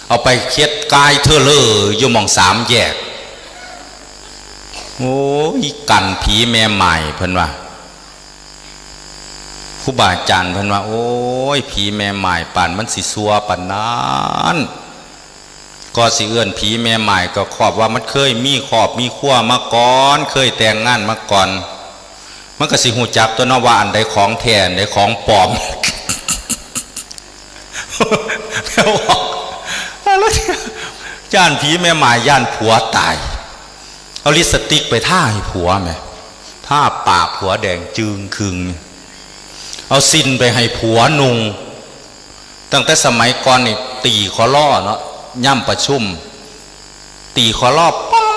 เอาไปเค็ดกายเธอเลยอยู่มอง3 แยกโอ้ยกันผีแม่ใหม่เพิ่นว่าครูบาอาจารย์เพิ่นว่าโอ้ยผีแม่ใหม่ป่านมันสิซัวปานนั้นก็สิเอื้อนผีแม่ใหม่ก็ขอบว่ามันเคยมีขอบมีขั้วมาก่อนเคยแต่งงานมาก่อนมันก็สิหูจักตัวเนาะว่าอันใดของแท้อันใดของปลอมแล้วบอกแล้วย่านผีแม่หมายย่านผัวตายเอาลิปสติกไปท่าให้ผัวไหมท่าปากผัวแดงจึงคึงเอาซินไปให้ผัวนุงตั้งแต่สมัยก่อนนี่ตีคอล่อเนาะย่ำประชุมตีคอล่อป้อง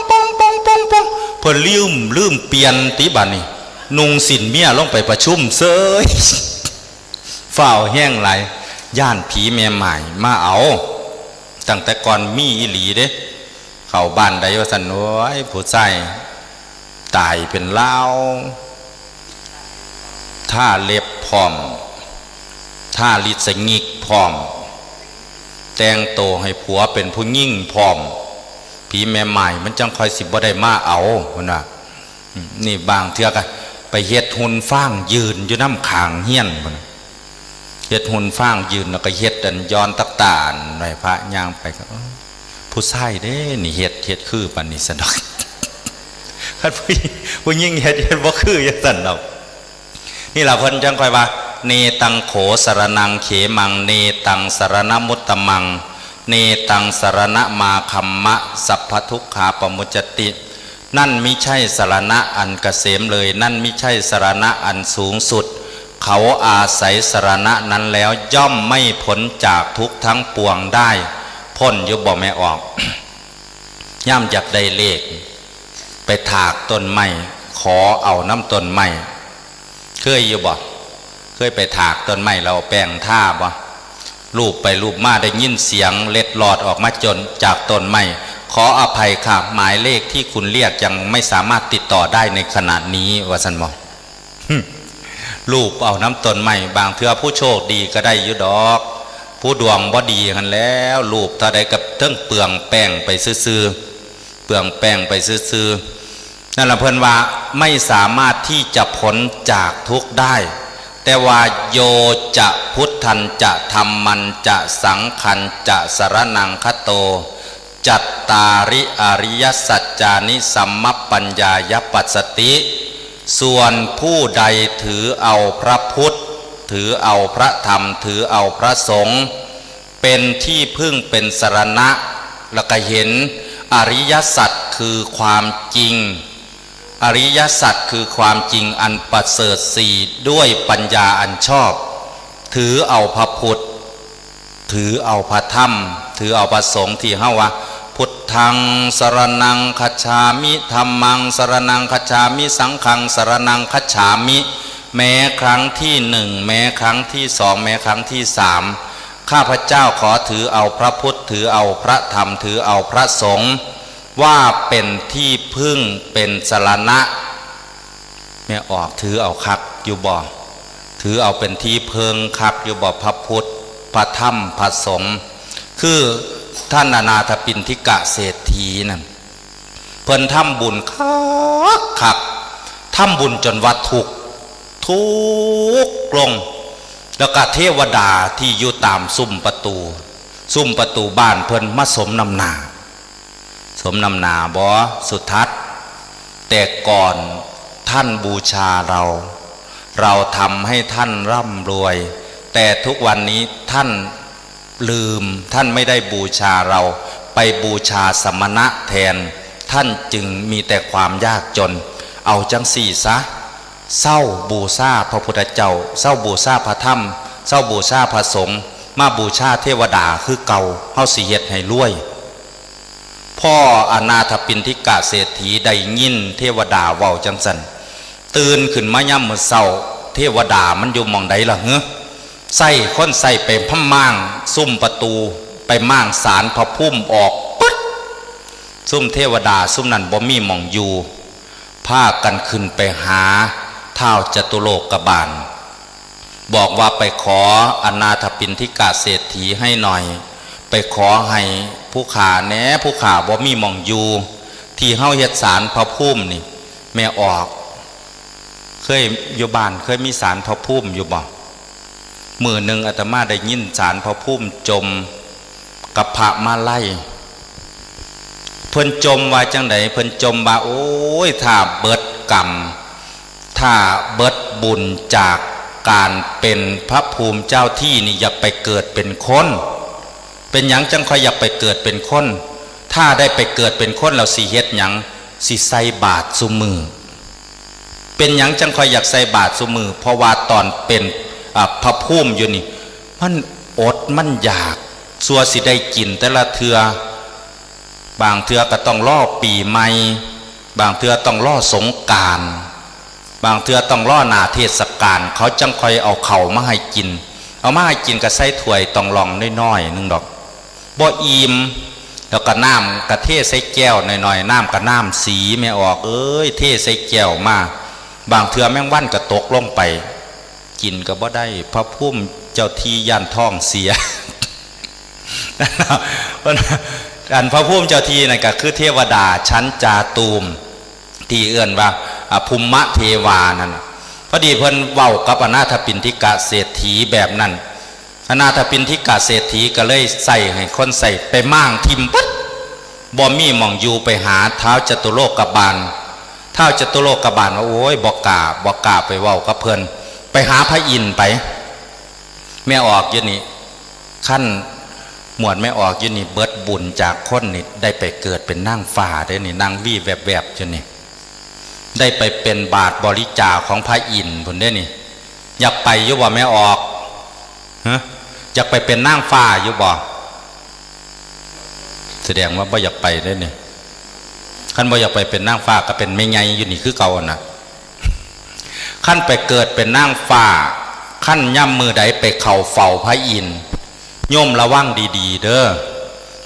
เพิ่นลืมเปลี่ยนตีบันนี่นุงสินเมียลงไปประชุมเซยฝ้าวแห้งไหลย่านผีแม่ใหม่มาเอาตั้งแต่ก่อนมีอีหลีเด้เข้าบ้านใดว่าสันโอ้ยผู้ชายตายเป็นเล่าท่าเล็บพร้อมท่าลิดสงิกพร้อมแต่งโตให้ผัวเป็นผู้ยิ่งพร้อมผีแม่ใหม่มันจังคอยสิบ่ได้มาเอาคนน่ะนี่บางเทื่อกันไปเฮ็ดหุ่นฟางยืนอยู่น้ำขางเฮี้ยนมันเฮ็ดหุ่นฟางยืนแล้วก็เฮ็ดอันย้อนตักตาลหน่อยพระย่างไปก็ผู้ชายเด้นี่เฮ็ดคือปานนี้สนอกคันผู้ยิ่งเฮ็ดบ่คืออย่างนั้นดอกนี่ล่ะเพิ่นจังค่อยว่าเนตังโขสรนังเขมังเนตังสรณมุตตมังเนตังสรณมาคัมมะสัพพทุกขาปมุจจตินั่นมิใช่สรณะอันเกษมเลยนั่นมิใช่สรณะอันสูงสุดเขาอาศัยสรณะนั้นแล้วย่อมไม่พ้นจากทุกทั้งปวงได้พ้นอยู่บ่แม่ออก ย่ำอยากได้เลขไปถากต้นไม้ขอเอาน้ำต้นไม้เคยอยู่บ่เคยไปถากต้นไม้เราแป้งท่าบ่รูปไปรูปมาได้ยินเสียงเล็ดหลอดออกมาจนจากต้นไม้ขออภัยค่ะหมายเลขที่คุณเรียกยังไม่สามารถติดต่อได้ในขณะนี้ว่าสันบอก รูปเอาน้ำต้นใหม่บางเทื่อผู้โชคดีก็ได้อยู่ดอกผู้ดวงบ่ดีกันแล้วรูปเท่าใดกับเทิงเปลืองแป้งไปซื่อเปลืองแป้งไปซื่อนั่นแหละเพิ่นว่าไม่สามารถที่จะพ้นจากทุกข์ได้แต่ว่าโยจะพุทธันจะธรรมันจะสังขันจะสรนังคโตจัตตาริอริยสัจจานิสัมมัปปัญญายปัสสติส่วนผู้ใดถือเอาพระพุทธถือเอาพระธรรมถือเอาพระสงฆ์เป็นที่พึ่งเป็นสรณะแล้วก็เห็นอริยสัจคือความจริงอริยสัจคือความจริงอันประเสริฐสี่ด้วยปัญญาอันชอบถือเอาพระพุทธถือเอาพระธรรมถือเอาพระสงฆ์ที่เฮาว่าพุทธังสรณังคัจฉามิธัมมังสรณังคัจฉามิสังฆังสรณังคัจฉามิแม้ครั้งที่หนึ่งแม้ครั้งที่สองแม้ครั้งที่สามข้าพเจ้าขอถือเอาพระพุทธถือเอาพระธรรมถือเอาพระสงฆ์ว่าเป็นที่พึ่งเป็นสรณะแม่ออกถือเอาคักอยู่บ่ถือเอาเป็นที่เพิงคักอยู่บ่พระพุทธพระธรรมพระสงฆ์คือท่านอนาถปิณฑิกะเศรษฐีนั่นเพิ่นทำบุญคักทำบุญจนวัดทุกลงแล้วก็เทวดาที่อยู่ตามซุ้มประตูบ้านเพิ่นมาสมนำหนาบ่สุทัศน์แต่ก่อนท่านบูชาเราทำให้ท่านร่ำรวยแต่ทุกวันนี้ท่านลืมท่านไม่ได้บูชาเราไปบูชาสมณะแทนท่านจึงมีแต่ความยากจนเอาจังสี่ซะเศร้าบูชาพระพุทธเจ้าเศร้าบูชาพระธรรมเศร้าบูชาพระสงฆ์มาบูชาเทวดาคือเก่าเฮาสิเฮ็ดให้รวยพ่ออนาถปิณฑิกะเศรษฐีได้ยินเทวดาเว้าจังซั่นตื่นขึ้นมายามมื้อเช้าเทวดามันอยู่หม่องใดล่ะเฮ้อใส่คนใส่ไปพม่างซุ่มประตูไปม่างศาลพระพุ่มออกปึ๊ดซุ่มเทวดาซุ่มนั้นบ่มีหม่องอยู่พากันขึ้นไปหาท้าวจตุโลกบาลบอกว่าไปขออนาถปิณฑิกะเศรษฐีให้หน่อยไปขอให้ผู้ขาแหน่ผู้ขาบ่มีหม่องอยู่ที่เฮาเฮ็ดศาลพระพุ่มนี่แม่ออกเคยอยู่บ้านเคยมีศาลพระพุ่มอยู่บ่มื้อหนึ่งอาตมาได้ยินศาลพระพุ่มจมกับพระมาไล่เพิ่นจมว่าจังไดเพิ่นจมว่าโอ้ยถ้าเบิดกรรมถ้าเบิดบุญจากการเป็นพระภูมิเจ้าที่นี่อยากไปเกิดเป็นคนเป็นหยังจังค่อยอยากไปเกิดเป็นคนถ้าได้ไปเกิดเป็นคนแล้วสิเฮ็ดหยังสิใส่บาตรซุมือเป็นหยังจังค่อยอยากใส่บาตรซุมือเพราะว่าตอนเป็นพระภูมิอยู่นี่มันอดมันอยากสัวสิได้กินแต่ละเทือบางเทือก็ต้องล่อปีใหม่บางเทือต้องล่อสงกรานต์บางเทือต้องล่อหน้าเทศกาลเขาจังค่อยเอาเข่ามาให้กินเอามาให้กินก็ใส่ถ้วยต้องลองน้อยๆนึงดอกบ่อิ่มแล้วก็น้ำกระเทใส่แก้วหน่อยๆน้ำกับน้ำสีไม่ออกเอ้ยเทใส่แก้วมาบางเทือแมงวันก็ตกลงไปกินก็บ่ได้พระพุ่มเจ้าที่ย่านท้องเสียอันพระพุ่มเจ้าที่นั่นก็คือเทวดาชั้นจาตูมที่เอื้อนว่าภูมิเทวานั่นพอดีเพิ่นเว้ากับอนาถปิณฑิกะเศรษฐีแบบนั้นอนาถปิณฑิกะเศรษฐีก็เลยใส่ให้คนใส่ไปม่างทิมปั๊ดบ่มีหม่องอยู่ไปหาท้าวจตุโลกบาลท้าวจตุโลกบาลว่าโอ้ยบ่กล้าไปเว้ากับเพิ่นไปหาพระอินทร์ไปแม่ออกอยู่นี่ขั้นหมวดแม่ออกอยู่นี่เบิดบุญจากคนนี่ได้ไปเกิดเป็นนางฟ้าได้นี่นางวี่แวบๆอยู่นี่ได้ไปเป็นบาทบริจาคของพระอินทร์พุ่นได้นี่อยากไปอยู่บ่แม่ออกฮะอยากไปเป็นนางฟ้าอยู่บ่แสดงว่าบ่อยากไปได้นี่ขั้นบ่อยากไปเป็นนางฟ้าก็เป็นแม่ใหญ่อยู่นี่คือเก่าน่ะขั้นไปเกิดเป็นนางฟ้าขั้นย่ำมือใดไปเข่าเฝ้าพระอินทร์โยมระวังดีๆเด้อ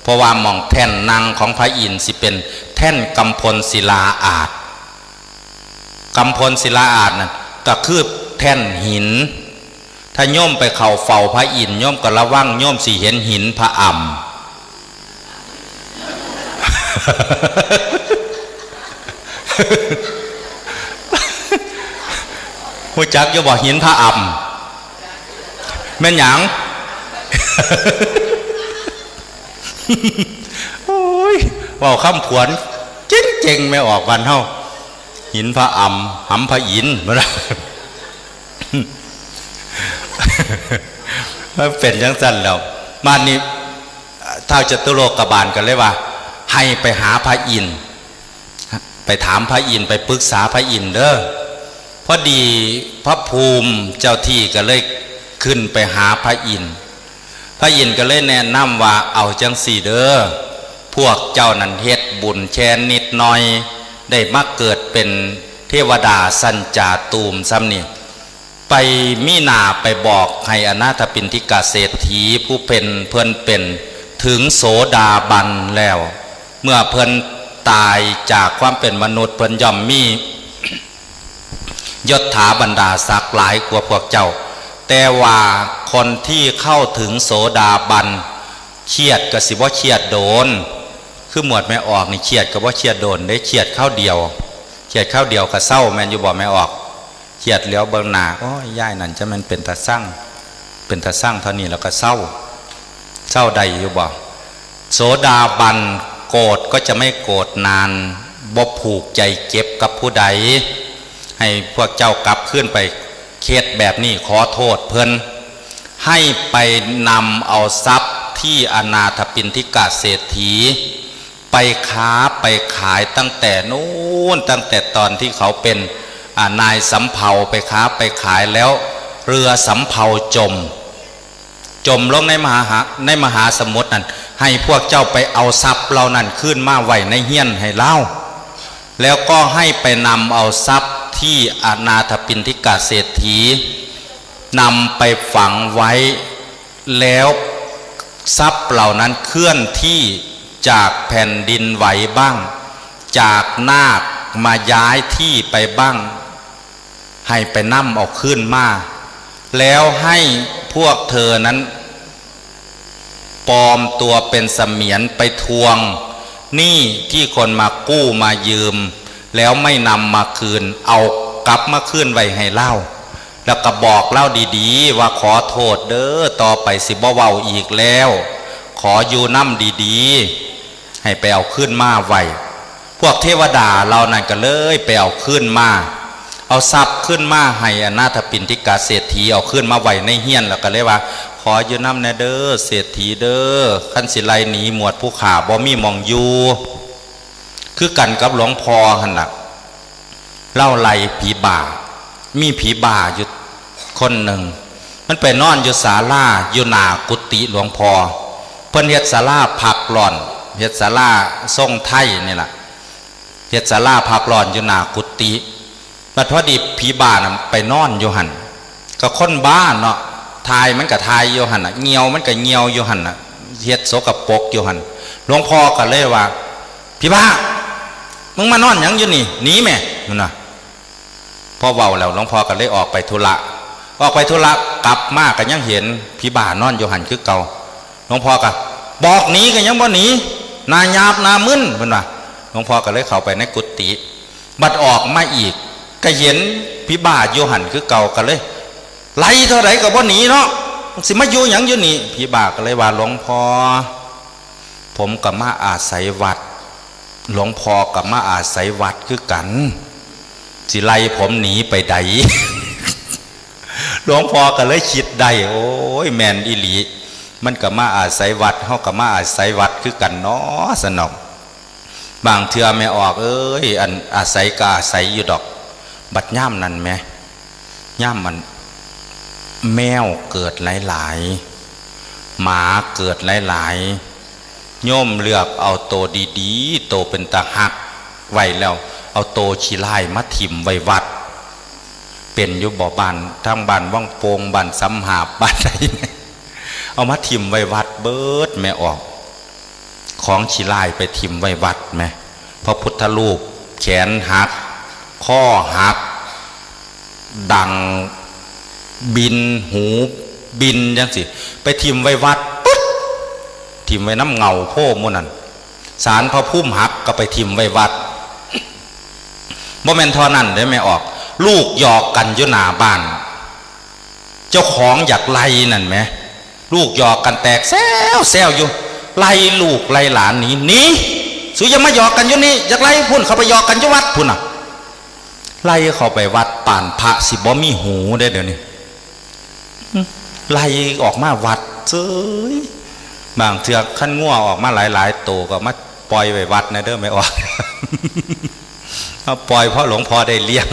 เพราะว่าหม่องแท่นนางของพระอินทร์สิเป็นแท่นกำพลศิลาอาจกำพลศิลาอาจนั่นก็คือ แท่นหินถ้าโยมไปเข่าเฝ้าพระอินทร์โยมก็ระวังโยมสิเห็นหินพระอ่ำผู้จักจะบอกหินพระอ่ำแม่นหยังโอ้ยว่าคำผวนเจ๋งๆไม่ออกวันเท่าหินพระอ่ำหำพระอินทร์มาแล้วมันเป็นจังสั้นแล้วมานี่ท้าวจตุโลกบาลกันเลยว่าให้ไปหาพระอินทร์ไปถามพระอินทร์ไปปรึกษาพระอินทร์เด้อพอดีพระภูมิเจ้าที่ก็เลยขึ้นไปหาพระอินทร์พระอินทร์ก็เลยแนะนำว่าเอาจังสี่เด้อพวกเจ้านั้นเฮ็ดบุญแช่นิดหน่อยได้มาเกิดเป็นเทวดาสัญจาตูมซ้ำนี่ไปมีนาไปบอกให้อนาถปิณฑิกาเศรษฐีผู้เป็นเพื่อนเป็นถึงโสดาบันแล้ว เมื่อเพื่อนตายจากความเป็นมนุษย์เพื่อนย่อมมียศถาบรรดาศักดิ์หลายกว่าพวกเจ้าแต่ว่าคนที่เข้าถึงโสดาบันเครียดก็สิว่าเครียดโดนคือหมวดไม่ออกนี่เครียดก็ว่าเครียดโดนได้เครียดเข้าเดียวเครียดเข้าเดียวก็เศร้าแมนอยู่บอกไม่ออกเครียดเหลียวเบิ่งหน้าโอ้ยย่ายนั่นจะมันเป็นตาสร้างเท่านี้แล้วก็เศร้าใดอยู่บอกโสดาบันโกรธก็จะไม่โกรธนานบ่ผูกใจเจ็บกับผู้ใดให้พวกเจ้ากลับขึ้นไปเคสแบบนี้ขอโทษเพิ่นให้ไปนำเอาทรัพย์ที่อนาถปิณฑิกาเศรษฐีไปค้าไปขายตั้งแต่นู้นตั้งแต่ตอนที่เขาเป็นนายสำเภาไปค้าไปขายแล้วเรือสำเภาจมลงในมหาสมุทรนั่นให้พวกเจ้าไปเอาทรัพย์เหล่านั้นขึ้นมาไว้ในเฮี้ยนให้เล่าแล้วก็ให้ไปนำเอาทรัพย์ที่อนาถปิณฑิกาเศรษฐีนำไปฝังไว้แล้วทรัพย์เหล่านั้นเคลื่อนที่จากแผ่นดินไหวบ้างจากนาคมาย้ายที่ไปบ้างให้ไปนำเอาขึ้นมาแล้วให้พวกเธอนั้นปลอมตัวเป็นเสมียนไปทวงหนี้ที่คนมากู้มายืมแล้วไม่นำมาคืนเอากลับมาคืนไว้ให้เล่าแล้วก็บอกเล่าดีๆว่าขอโทษเด้อต่อไปสิบ่เว้าอีกแล้วขออยู่น้ำดีๆให้ไปเอาขึ้นมาไว้พวกเทวดาเรานั่นก็เลยไปเอาขึ้นมาเอาทรัพย์ขึ้นมาให้อนาถปิณฑิกาเศรษฐีเอาขึ้นมาไว้ในเฮี้ยนแล้วก็เลยว่าขออยู่น้ำแน่เด้อเศรษฐีเด้อขั้นสิไลหนีหมวดผู้ขาบ่มีมองอยู่คือกันกับหลวงพ่อหั่นล่ะเล่าไล่ผีบ่ามีผีบ่าอยู่คนหนึ่งมันไปนอนอยู่ศาลาอยู่หน้ากุฏิหลวงพ่อเพิ่นเฮ็ดศาลาพักร้อนเฮ็ดศาลาทรงไทยนี่แหละเฮ็ดศาลาพักร้อนอยู่หน้ากุฏิบัดพอดีผีบ่าน่ะไปนอนอยู่หั่นก็คนบ้าเนาะทายมันก็ทายอยู่หั่นน่ะเงียวมันก็เงียวอยู่หั่นน่ะเฮ็ดโสกปรกอยู่หั่นหลวงพ่อก็เลยว่าผีบ้ามึงมานอนหยังอยู่นี่หนีแม่นั่นน่ะพอเว้าแล้วหลวงพ่อก็เลยออกไปธุระกลับมาก็ยังเห็นผีบ้านอนอยู่หั่นคือเก่าหลวงพ่อก็บอกหนีก็ยังบ่หนีนายาบนามึนเพิ่นว่าหลวงพ่อก็เลยเข้าไปในกุฏิบัดออกมาอีกก็เห็นผีบ้าอยู่หั่นคือเก่าก็เลยไล่เท่าไหร่ก็บ่หนีเนาะสิมาอยู่หยังอยู่นี่ผีบ้าก็เลยว่าหลวงพ่อผมก็มาอาศัยวัดหลวงพ่อกับมาอาศัยวัดคือกันสิไล่ผมหนีไปใด หลวงพ่อก็เลยคิดได้โอ้ยแมนอิลีมันก็มาอาศัยวัดเฮาก็มาอาศัยวัดคือกันเนาะสนองบางเทื่อไม่ออกเอ้ยอันอาศัยก็อาศัยอยู่ดอกบัดย่ามนั่นแม่ย่ามมันแมวเกิดหลายๆหมาเกิดหลายๆโยมเลือกเอาโตดีๆโตเป็นตาหักไว้แล้วเอาโตขี้ไล่มาถิ่มไว้วัดเป็นอยู่บ่บ้านทั้งบ้านว่างโปงบ้านสำหาบบ้านใดเอามาถิ่มไว้วัดเบิดแม่ออกของขี้ไล่ไปถิ่มไว้วัดแม่พระพุทธรูปแขนหักข้อหักดัง บินหูบินจังสิไปทิมไว้วัดปึ๊ดทิมไว้น้ำเงาโพ่มูนั่นสารพระพุ่มหักก็ไปทิมไว้วัดบ่แม่นทอนั่นได้ไม่ออกลูกหยอกกันอยู่หน้าบ้านเจ้าของอยากไล่นั่นไหมลูกหยอกกันแตกแซวอยู่ไล่ลูกไล่หลานหนีสุยามาหยอกกันอยู่นี่อยากไล่พุ่นเขาไปหยอกกันอยู่วัดพุ่นอ่ะไล่เขาไปวัดป่านพระสิบ่มีหูได้เดี๋ยวนี้ไล่ออกมาวัดเจ้ยบางเทือกขั้นง่วออกมาหลายๆตัวก็มาปล่อยไปวัดนะเด้อไม่ออกปล่อยเพราะหลวงพ่อได้เลี้ยง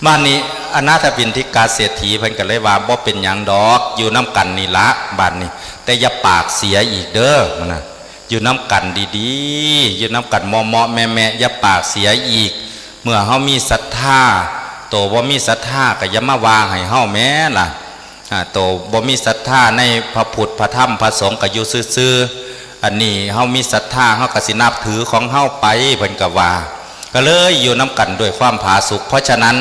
บ้านนี้อนาถบิณฑิกาเศรษฐีเพิ่นก็เลยว่าบ่เป็นหยังดอกอยู่น้ำกันนี่ละบ้านนี้แต่อย่าปากเสียอีกเด้อมันนะอยู่น้ำกันดีๆอยู่น้ำกันมอแม่อย่าปากเสียอีกเมื่อเฮามีศรัทธาโตบ่มีศรัทธาก็อย่ามาวางให้เฮาแม่ล่ะโตบ่มีศรัทธาในพระพุทธพระธรรมพระสงฆ์ก็อยู่ซื่อๆอันนี้เฮามีศรัทธาเฮาก็สินับถือของเฮาไปเพิ่นก็ว่าก็เลยอยู่น้ำกันด้วยความผาสุกเพราะฉะนั้น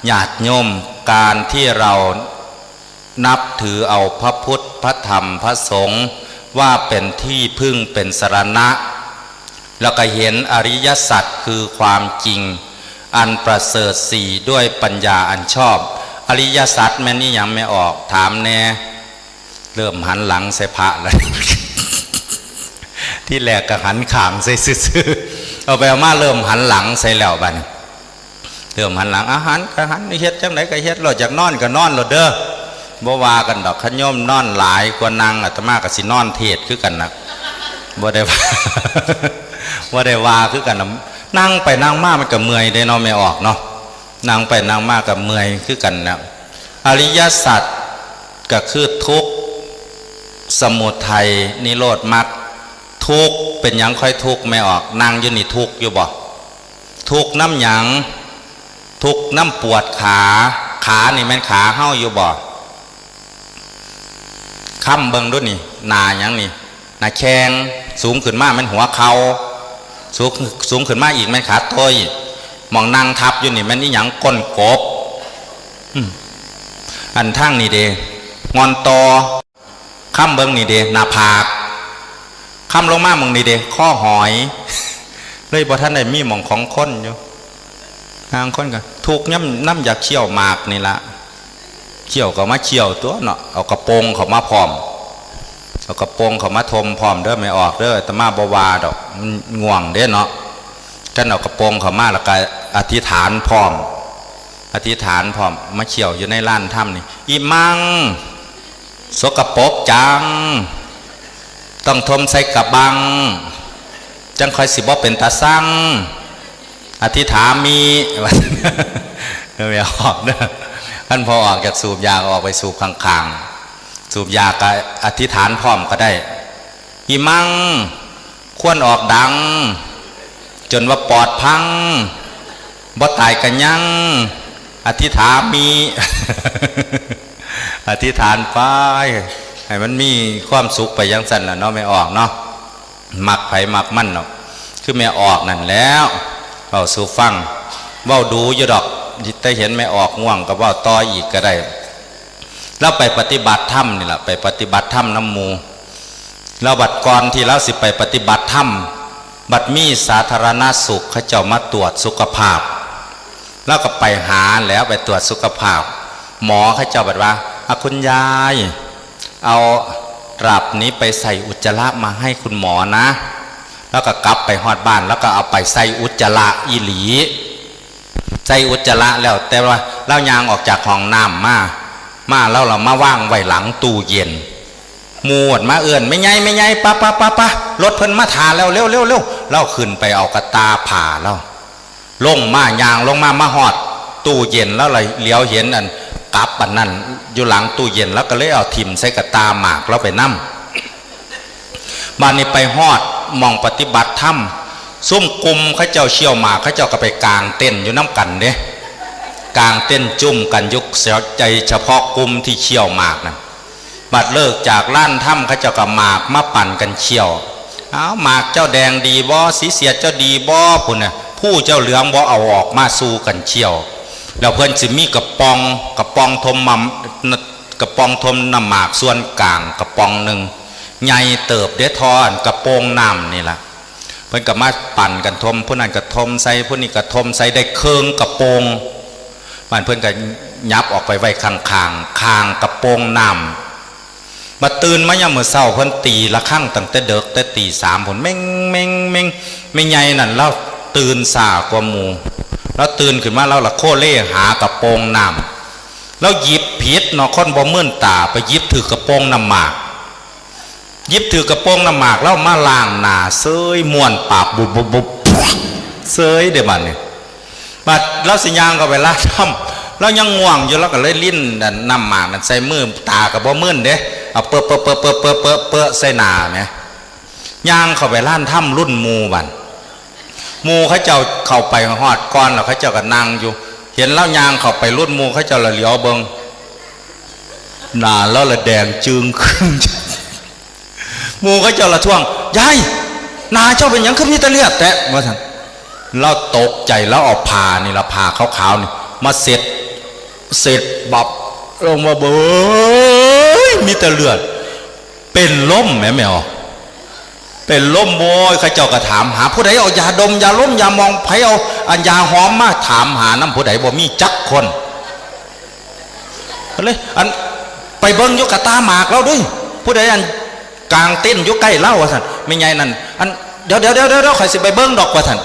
ญาติโยมการที่เรานับถือเอาพระพุทธพระธรรมพระสงฆ์ว่าเป็นที่พึ่งเป็นสรณะแล้วก็เห็นอริยสัจคือความจริงอันประเสริฐสี่ด้วยปัญญาอันชอบอริยสัจแม่นี่ยังไม่ออกถามแน่เริ่มหันหลังใส่พระแล้ว ที่แรกก็หันข้างใส่ซื่อเอาไปเอามาเริ่มหันหลังใส่แล้วบัดนี้เริ่มหันหลังอาหารก็หันเฮ็ดจังไหนก็เฮ็ดเราจากนอนก็นอนเราเด้อบ่ว่ากันดอกขย่มนอนหลายกว่านางอาตมาก็สินอนเทศคือกันนะบ่ได้ว่า บ่ได้ว่าคือกันนะนั่งไปนั่งมามันก็เมื่อยได้เนาะไม่ออกเนาะนั่งไปนั่งมาก็เมื่อยคือกันนะอริยสัจก็คือทุกข์สมุทัยนิโรธมรรคทุกข์เป็นหยังค่อยทุกข์ไม่ออกนั่งอยู่นี่ทุกข์อยู่บ่ทุกข์น้ำหยังทุกข์น้ำปวดขานี่แม่นขาเฮาอยู่บ่ค้ำเบิ่งด้วยนี่หน้าหยังนี่หน้าแข้งสูงขึ้นมาแม่นหัวเข่าสูงขึ้นมาอีกแม่นขาต้อยมองนั่งทับอยู่นี่แม่นนี่หยังก้นกบอันทั้งนี่เด้งอนตอค้ำเบิ่งนี่เด้หน้าผากค้ำลงมามึงนี่เด้ข้อหอยเลยบ่ท่านได้มีหม่องของคนอยู่ทางคนกันถูกน้ำอยากเชี่ยวหมากนี่ละเชี่ยวก็มาเชี่ยวตัวเนาะเอากระโปรงเขามาพร้อมเอากระโปรงเขามาทมพร้อมเด้อไม่ออกเด้อแต่มาบวาดอกมันง่วงเด้อเนาะกันเอากระโปรงเขามาแล้วก็อธิษฐานพร้อมอธิษฐานพร้อมมาเชี่ยวอยู่ในล้านถ้ำนี่อิมังสกปรกจังต้องทมใส่กระบังจังคอยสิบ่เป็นตาสั่งอธิษฐานมีไม่ออกเด้อท่านพอออกจากสูบยาออกไปสูบข้างๆสูบยาก็อธิษฐานพร้อมก็ได้อิมังควรออกดังจนว่าปอดพังบ่ตายกันยังอธิษฐานมี อธิษฐานไปให้มันมีความสุขไปยังสั่นล่ะเนาะไม่ออกเนาะมักไผมักมั่นเนาะคือไม่ออกนั่นแล้วเว้าสู่ฟังเว้าดูอยู่ดอกแต่เห็นไม่ออกง่วงก็เว้าต่ออีกก็ได้เราไปปฏิบัติธรรมนี่แหละไปปฏิบัติธรรมน้ำมูเราบัดก่อนที่เราสิไปปฏิบัติธรรมบัดมีสาธารณสุขเขาเจ้ามาตรวจสุขภาพแล้วก็ไปหาแล้วไปตรวจสุขภาพหมอเขาเจ้าบัดว่าคุณยายเอาตราบนี้ไปใส่อุจจาระมาให้คุณหมอนะแล้วก็กลับไปฮอดบ้านแล้วก็เอาไปใส่อุจจาระอีหลีใส่อุจจาระแล้วแต่ว่าเล่ายางออกจากห้องน้ำมาแล้วเรามาว่างไว้หลังตู้เย็นมูดมาเอื่นไม่ไงปะรถเพิ่นมาทาแล้วเร็วเล่าขึ้นไปเอากระตาผ่าแล้วลงมายางลงมาฮอดตู้เย็นแล้วเลยเลี้ยวเห็นอันกับอันนั้นอยู่หลังตู้เย็นแล้วก็เลยเอาทิ่มใส่กระตาหมากแล้วไปนั่มบ้านนี้ไปฮอดมองปฏิบัติธรรมซุ่มกลุ่มเขาเจ้าเชี่ยวหมากเขาเจ้าก็ไปกลางเต้นอยู่น้ำกันเด้กลางเต้นจุ่มกันยุกเสียใจเฉพาะกลุ่มที่เชี่ยวหมากนะบัดเลิกจากล้านถ้ำเขาเจ้าก็หมากมาปั่นกันเชี่ยวเอาหมากเจ้าแดงดีบ่สีเสียเจ้าดีบ่พุ่นน่ะผู้เจ้าเหลืองบ่เอาออกมาสู้กันเชี่ยว แล้วเพิ่นสิมีกระป๋องทมมัมกระป๋องทมน้ำหมากส่วนกลางกระป๋องหนึ่งใหญ่เติบเดทอนกระโปงน้ำนี่แหละเพิ่นก็มาปั่นกันทมผู้นั้นกระทมใส่ผู้นี้กระทมใส่ได้เคืองกระโปงมันเพิ่นก็ยับออกไปไว้คางกระโปงน้ำมาตื่นมายามมื้อเช้าเพิ่นตีละครั้งตั้งแต่เด็กแต่ตี3ผลเม่งไม่ใหญ่นั่นเราตื่นสากว่าหมู่แล้วตื่นขึ้นมาเราละโคเล่หากระโปงน้ำแล้วหยิบผิดเนาะคนบ่มื่นตาไปหยิบถือกระโปงน้ำหมากหยิบถือกระโปงน้ำหมากแล้วมาล้างหน้าเซยม้วนปากบุบเซยเดี๋ยวบัดนี้บัดแล้วสิยางก็ไปลาดถ้ำแล้วยังง่วงอยู่แล้วก็เลยลิ้นน้ำหมากนั่นใส่มือตากับบ่มื่นเด้เอาเปอะใส่หน้าไหมย่างเข้าไปล้านถ้ำรุ่นมูบันมูเขาเจ้าเข้าไปหอดก้อนแล้วเขาเจ้าก็นั่งอยู่เห็นแล้วย่างเข้าไปรุ่นมูเขาเจ้าละเหลียวเบิงหน้าแล้วละแดงจึงขึ้นมูเขาเจ้าละท่วงยายหน้าเจ้าเป็นยังขึ้นมีตะเลียดแตะมาท่านเราตกใจแล้วเอาผ้านี่ละผ้าขาวๆนี่มาเสร็จบับลงมาเบยมีแต่เลือดเป็นล้มแม่เป็นล้มโวยข้าเจ้าก็ถามหาผู้ใดเอายาดมยาล้มยามองไผเอาอันยาหอมมาถามหาน้ำผู้ใดบ่มีจักคนเลยอันไปเบิ้งยกกระตาหมากเราด้วยผู้ใดอันกลางเต้นยกใกล้เล่าว่าท่านไม่ไงนั่นอันเดี๋ยวใครสิไปเบิ้งดอกว่าท่าน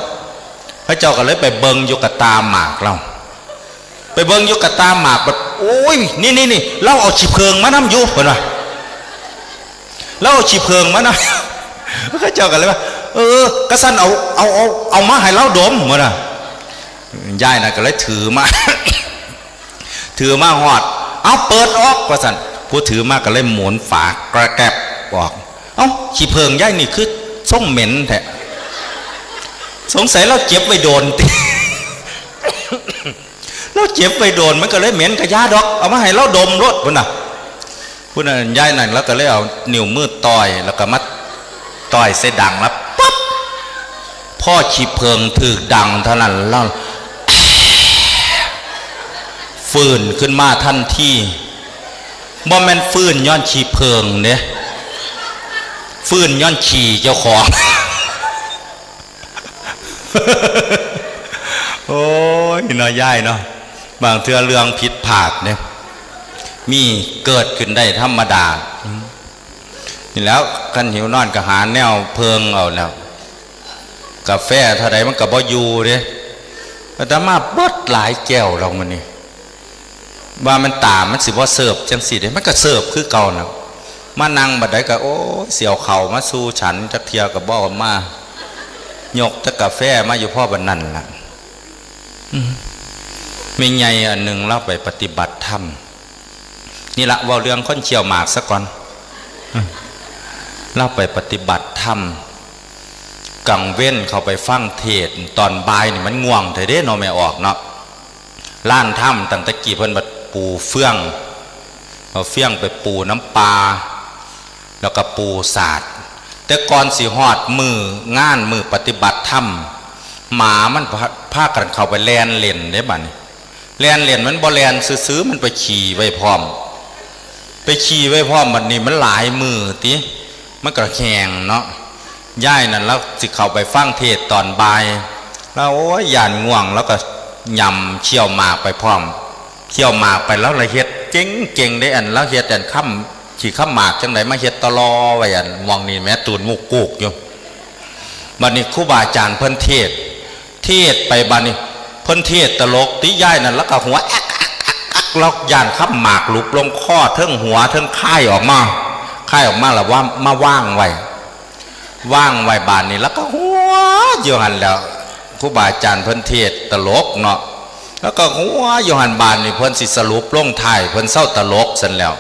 ข้าเจ้าก็เลยไปเบิ้งยกกระตาหมากเราไปเบิ้งยกกระตาหมากแบบโอ้ยนี่เราเอาฉีบเพลิงมาน้ำอยู่เห็นไหมเราเอาฉีบเพลิงมาน้ำข้าเจ้ากันเลยว่ากระสันเอามาให้เราดมเหมือนน่ะยายน่ะก็เลยถือมาหอดเอาเปิดออกกระสันผู้ถือมาก็เลยหมุนฝากระแกบบอกเอ้าฉีบเพลิงยายนี่คือส่งเหม็นแท้สงสัยเราเจ็บไปโดนติเราเจ็บไปโดนมันก็เลยเหม็นกระยาดอกเอามาให้เราดมรถพุ่นน่ะพุ่นน่ะยายนั่นแล้วก็เลยเอานิ้วมือต่อยแล้วก็มัดต่อยเสดังแล้วปั๊บพ่อฉีบเพลิงถือดังเท่านั้นแล้วฟื้นขึ้นมาทันทีบ่แม่นฟื้นย้อนฉีบเพลิงเนี่ยฟื้นย้อนฉี่เจ้าของโอ้ยน้อยย่ายเนาะบางเทื่อเรื่องผิดพลาดเนี่ยมีเกิดขึ้นได้ธรรมดานี่แล้วกันหิวนอนก็หาแนวเพิงเอาแล้วกาแฟเท่าใดมันก็บ่อยู่เด้แต่มาเบิดหลายแก้วเรามันนี่ว่ามันตามันสิบ่เสิร์ฟจังสิเด้มันก็เสิร์ฟคือเก่านะมานั่งบัดใดก็โอ้เสี่ยวเข่ามาสู้ฉันจักเทียก็บ่มายกแต่กาแฟมาอยู่พ่อบันนั่นล่ะมีไงอันหนึ่งเราไปปฏิบัติธรรมนี่ละว่าเรื่องคนเชี่ยวหมากซะก่อนเราไปปฏิบัติธรรมกังเว้นเขาไปฟังเทศตอนบ่ายนี่มันง่วงแต่เด้นอนไม่ออกเนาะล้านถ้ำตั้งแต่กี่เพิ่นบัดปูเฟื่องเอาเฟื่องไปปูน้ำปลาแล้วก็ปูศาสตร์แต่ก่อนสิหอดงานมือปฏิบัติธรรมหมามันพากันเข้าไปแลนเล่นได้บ้านี่แลนเล่นมันบ่แลนซื้อมันไปขี่ไว้พร้อมบัดนี้มันหลายมือติมันกระแขงเนาะย่ายนั่นแล้วสิเข้าไปฟังเทศตอนบ่ายแล้วโอ้ยย่านง่วงแล้วก็ยำเชี่ยวหมากไปพร้อมเชี่ยวหมากไปแล้วละเฮ็ดเก่งได้อันแล้วเฮ็ดอันค่ำขี่ข้ามหมากจังไหนมาเฮ็ดตลอไว้อันมองนี่แม่ตูนมุกกูกอยู่บัดนี้ครูบาอาจารย์เพิ่นเทศไปบัดนี้เพิ่นเทศตลกติย่ายนั่นแล้วก็หัวแล้วย่านข้ามหมากลุบลงข้อเทิงหัวเทิงค่ายออกมาแล้วว่ามาว่างไว้บานนี้แล้วก็หัวอยู่หันแล้วครูบาอาจารย์เพิ่นเทศตลกเนาะแล้วก็หัวอยู่หันบานนี่เพิ่นสิสรุปลงท้ายเพิ่นเศร้าตลกซั่นแล้ว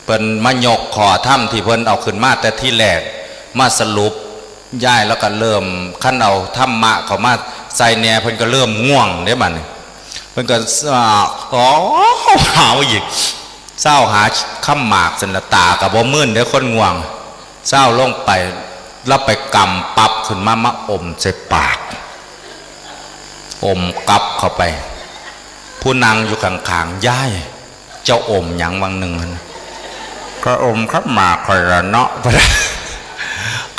เพิ่นมายกขอถ้ำที่เพิ่นเอาขึ้นมาแต่ที่แรกมาสรุปย้ายแล้วก็เริ่มขั้นเอาธรรมะเข้ามาใส่แหน่เพิ่นก็เริ่มง่วงได้บัดนี้เพิ่นก็หาว่าอีกเศร้าหาค่ำหมากสันตากับบ่มื่นเดี๋ยวคนง่วงเศร้าลงไปแล้วไปกำปับขึ้นมาอมใส่ปากอมกับเข้าไป ผู้นางอยู่ข้างๆย่ายเจ้าอมหยังวังหนึ่งก็อมครับหมากคอยละเนาะ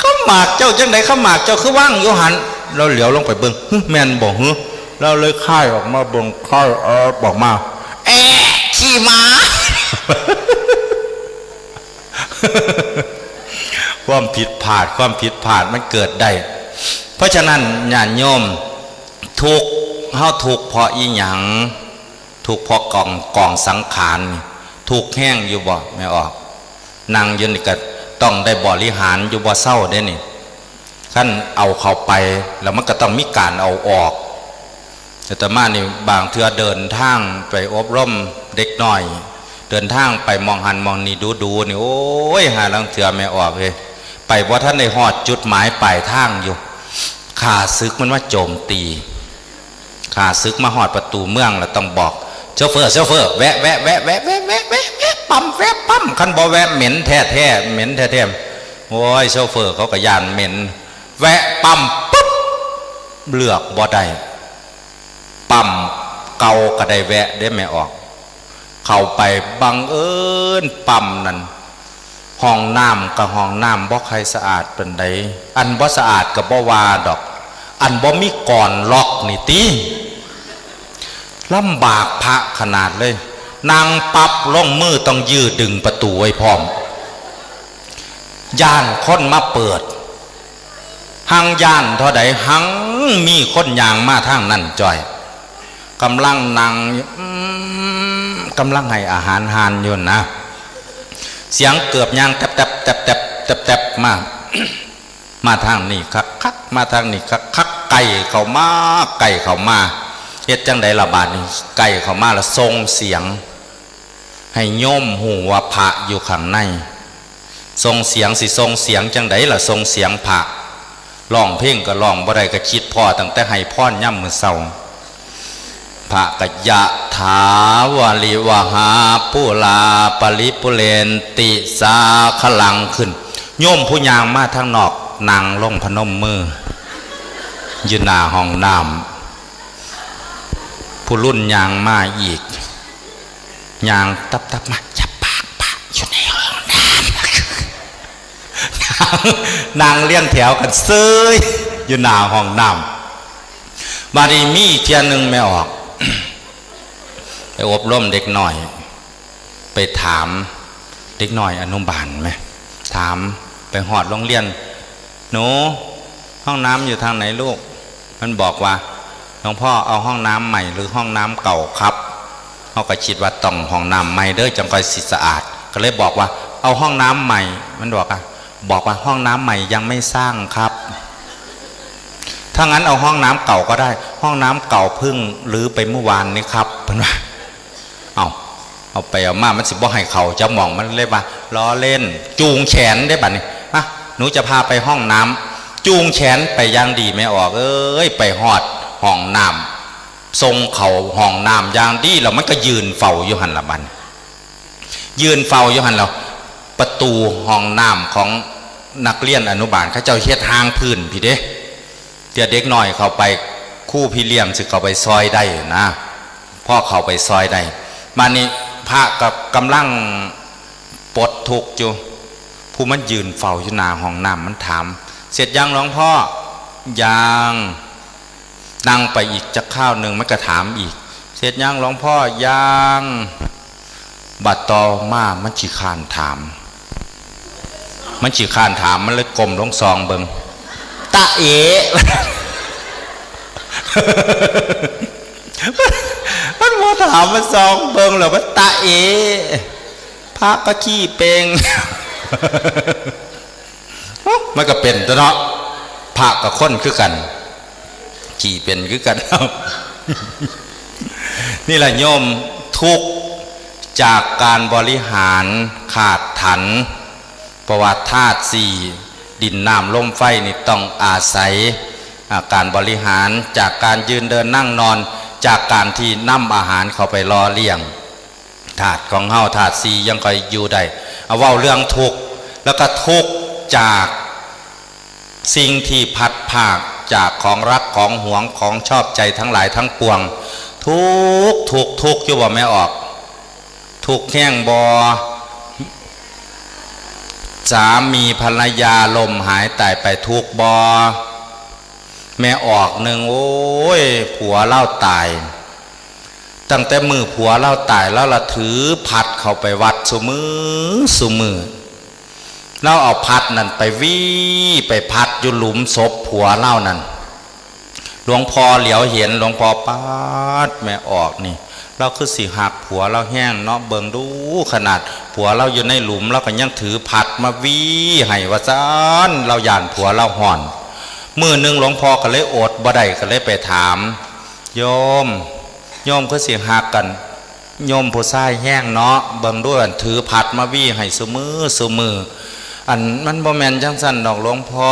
ข้าหมากเจ้าจังไดข้าหมากเจ้าคือว่างอยู่หันเราเหลียวลงไปเบิ่งแม่นบอกฮึเราเลยค่ายออกมาเบิ่งค่ายบอกมาขี่ม้าความผิดพลาดมันเกิดได้เพราะฉะนั้นญาติโยมทุกเฮาทุกเพราะอีหยังทุกเพราะกองสังขารทุกแห้งอยู่บ่ไม่ออกนั่งยืนก็ต้องได้บริหารอยู่บ่เศร้าได้นี่ขั้นเอาเข้าไปแล้วมันก็ต้องมีการเอาออกแต่มานี่บางเทื่อเดินทางไปอบรมเด็กน้อยเดินทางไปมองหันมองนี่ดูนี่โอ้ยหาลังเทื่อไม่ออกเลยไปว่าท่านในหอดจุดหมายปลายทางอยู่ข้าศึกมันว่าโจมตีข้าศึกมาหอดประตูเมืองแล้วต้องบอกโชเฟอร์แวะปั๊มคันบ่แวะเหม็นแท้โอ้ยโชเฟอร์เขาก็ยานเหม็นแวะปั๊มปุ๊บเลือกบ่ได้ปั๊มเก่าก็ได้แวะได้ไม่ออกเข้าไปบังเอิญปั๊มนั่นห้องน้ำกับห้องน้ำบ่ใครสะอาดเป็นใดอันบ่สะอาดกับบ่วาดอกอันบ่มีก่อนล็อกนี่ตีลำบากพระขนาดเลยนางปับล่องมือต้องยืดดึงประตูไว้พร้อมย่านคนมาเปิดหังย่านเท่าใดหังมีคนยางมาทางนั่นจ่อยกำลังนางกำลังให้อาหารหานอยู่นะเสียงเกือบยางแตบมาทางนี้คักมาทางนี้คักไก่เข้ามาเฮ็ดจังไดล่ะบาดนี้ไก่เข้ามาแล้วส่งเสียงให้โยมหูว่าพระอยู่ข้างในส่งเสียงจังไดล่ะส่งเสียงพระร้องเพลงก็ร้องบ่ได้ก็คิดพ่อตั้งแต่ให้พรย่ำมื้อเช้าพระกยะถาวลิวหาปุลาปริปุเรนติสาขลังขึ้นโยมผู้ยางมาทางนอกนางลงพนมมือยืนหน้าห้องน้ำผู้รุ่นยางมาอีกยางตับมาจับปากอยู่ในห้องน้ำนางเลี้ยงแถวกันเซยอยู่หน้าห้องน้ำบาดีมีเทียนหนึ่งไม่ออกไปอบรมเด็กหน่อยไปถามเด็กหน่อยอนุบาลไหมถามไปหอดโรงเรียนหนูห้องน้ำอยู่ทางไหนลูกมันบอกว่าหลวงพ่อเอาห้องน้ำใหม่หรือห้องน้ำเก่าครับเขาก็คิดว่าต้องห้องน้ำใหม่เด้อจังค่อยสิสะอาดก็เลยบอกว่าเอาห้องน้ำใหม่มันบอกว่าห้องน้ำใหม่ยังไม่สร้างครับถ้างั้นเอาห้องน้ำเก่าก็ได้ห้องน้ำเก่าเพิ่งรื้อไปเมื่อวานนี้ครับเพิ่นว่าเอาไปเอามามันสิบ่ให้เขาจะมองมันเลยว่าล้อเล่นจูงแขนได้บัดนี้หนูจะพาไปห้องน้ำจูงแขนไปย่างดีไม่ออกไปหอดห้องน้ำทรงเขาห้องน้ำย่างดีแล้วมันก็ยืนเฝ้าอยู่หันละบัดยืนเฝ้าอยู่หันแล้วประตูห้องน้ำของนักเรียนอนุบาลเขาเจ้าเฮ็ดทางพื้นพี่เด้เดี๋ยวเด็กหน่อยเข้าไปคู่พี่เลี้ยงสึกเข้าไปซอยได้นะพ่อเข้าไปซอยได้มานี่พระกับกำลังปลดทุกข์อยู่ผู้มันยืนเฝ้าอยู่หน้าห้องน้ำมันถามเสร็จยังหลวงพ่อยังนั่งไปอีกจะข้าวหนึ่งมันก็ถามอีกเสร็จยังหลวงพ่อยังบัดต่อมามันฉีคานถามมันเลยกลมลงซองเบิงตะเอ๋มันมาถามมันซองเบิงหรอว่าตะเอ๋พระก็ขี้เปงมันก็เป็นตัวเนาะพระกับคนคือกันขี้เป็นคือกันนี่แหละโยมทุกจากการบริหารขาดถันประวัติธาตุสี่ดินน้ำลมไฟนี่ต้องอาศัยการบริหารจากการยืนเดินนั่งนอนจากการที่นำอาหารเข้าไปรอเลี้ยงธาตุของเฮาธาตุสี่ยังคอยอยู่ได้เอาเว้าเรื่องทุกข์แล้วก็ทุกข์จากสิ่งที่พัดภาคจากของรักของหวงของชอบใจทั้งหลายทั้งปวง ทุกอยู่บ่แม่ออกทุกแห้งบ่สามีภรรยาลมหายตายไปทุกบ่แม่ออกหนึ่งโอ้ยผัวเล่าตายตั้งแต่มือผัวเล่าตายแล้วละถือพัดเข้าไปวัดสุมือแล้วเอาพัดนั่นไปไปพัดอยู่หลุมศพผัวเล่านั่นหลวงพ่อเหลียวเห็นหลวงพ่อป้าดแม่ออกนี่เราคือสิหักผัวเราแห้งเนาะเบิ่งดูขนาดผัวเราอยู่ในหลุมเราก็ยังถือพัดมาให้ว่าซานเราย่านผัวเราห่อนมือหนึ่งหลวงพ่อก็เลยอดบ่ได้ก็เลยไปถามโยมคือสิหักกันโยมผู้ชายแห้งเนาะเบิ่งด้วยถือพัดมาให้ซุมืออันมันบ่แม่นจังซั่นดอกหลวงพ่อ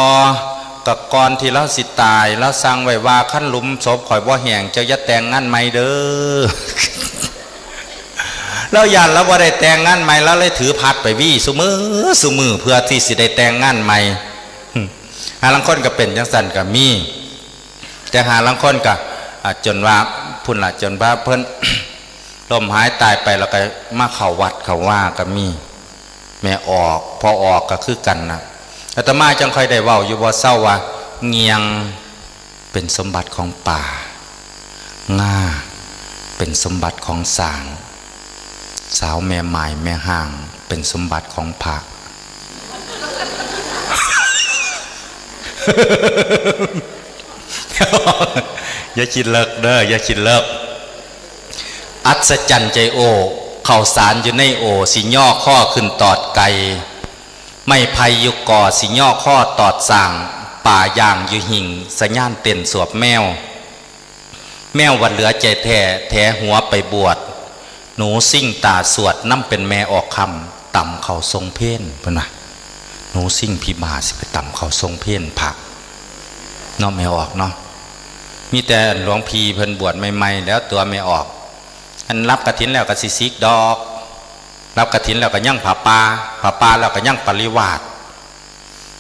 กับก่อนที่เราสิตายแล้วสั่งไว้ว่าขั้นหลุมศพข่อยบ่แห้งเจ้าอย่าแต่งงานใหม่เด้อ เราย่านเราบ่ได้แต่งงานใหม่แล้วเลยถือพัดไปซุมือเพื่อที่สิได้แต่งงานใหม่หาลังคนก็เป็นจังซั่นก็มีแต่หาลังคนก็จนว่าพุ่นละจนว่าเพิ่น ลมหายตายไปแล้วก็มาเข้าวัดเข้าว่าก็มีแม่ออกพอออกก็คือกันนะอาตมาจังค่อยได้เว้าอยู่บ่เศร้าว่าเงียงเป็นสมบัติของป่าง่าเป็นสมบัติของสางสาวแม่หมายแม่ห่างเป็นสมบัติของผัก อย่าคิดเลิกเด้ออย่าคิดเลิกอัศจรรย์ใจโอข่าวสารอยู่ในโอสิย่อข้อขึ้นตอดไกไม่ภัยอยู่ก่อสิย่อข้อตอดสั่งป่าย่างอยู่หิ่งสัญญาณเต้นสวบแมววันเหลือใจแท้หัวไปบวชหนูซิ่งตาสวดน้ำเป็นแม่ออกคำต่ำเขาทรงเพ่นเพื่อนนะหนูซิ่งพิบาสิไปต่ำเขาทรงเพ่นผักเนาะแม่ออกเนาะมีแต่หลวงพีเพิ่นบวชใหม่ๆแล้วตัวไม่ออกอันรับกฐินแล้วก็สิกดอกรับกฐินแล้วก็ยั่งผาป่าแล้วก็ยั่งปริวาส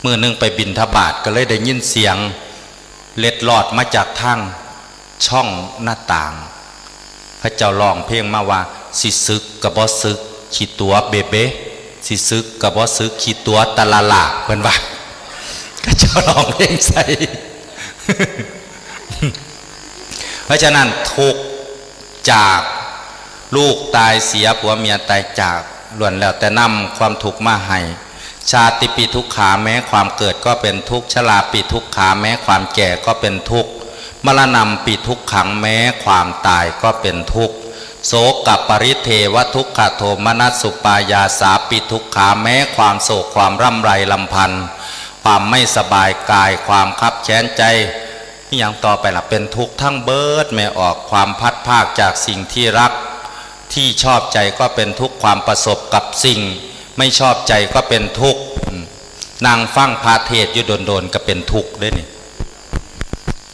มือนึงไปบิณฑบาตก็เลยได้ยินเสียงเล็ดลอดมาจากทางช่องหน้าต่างพระเจ้าร้องเพลงมาว่าสิซึกกับบ่ซึกขี้ตัวเบเบสิซึกกับบ่ซึกขี้ตัวตะละละเพิ่นว่าพระเจ้าร้องเพลงใส่ เพราะฉะนั้นทุกจากลูกตายเสียผัวเมียตายจากล้วนแล้วแต่นำความทุกข์มาให้ชาติปีทุกขาแม้ความเกิดก็เป็นทุกข์ชราปีทุกขาแม้ความแก่ก็เป็นทุกข์มรณะปีทุกขังแม้ความตายก็เป็นทุกข์โสกปริเทวทุกขโทมนัสสุปายาสาปีทุกขาแม้ความโศกความร่ำไรลำพันธ์ความไม่สบายกายความคับแค้นใจนี่อย่างต่อไปล่ะเป็นทุกข์ทั้งเบิดไม่ออกความพัดภาคจากสิ่งที่รักที่ชอบใจก็เป็นทุกข์ความประสบกับสิ่งไม่ชอบใจก็เป็นทุกข์นางฟังพาเทศอยู่โดนก็เป็นทุกข์ด้วยนี่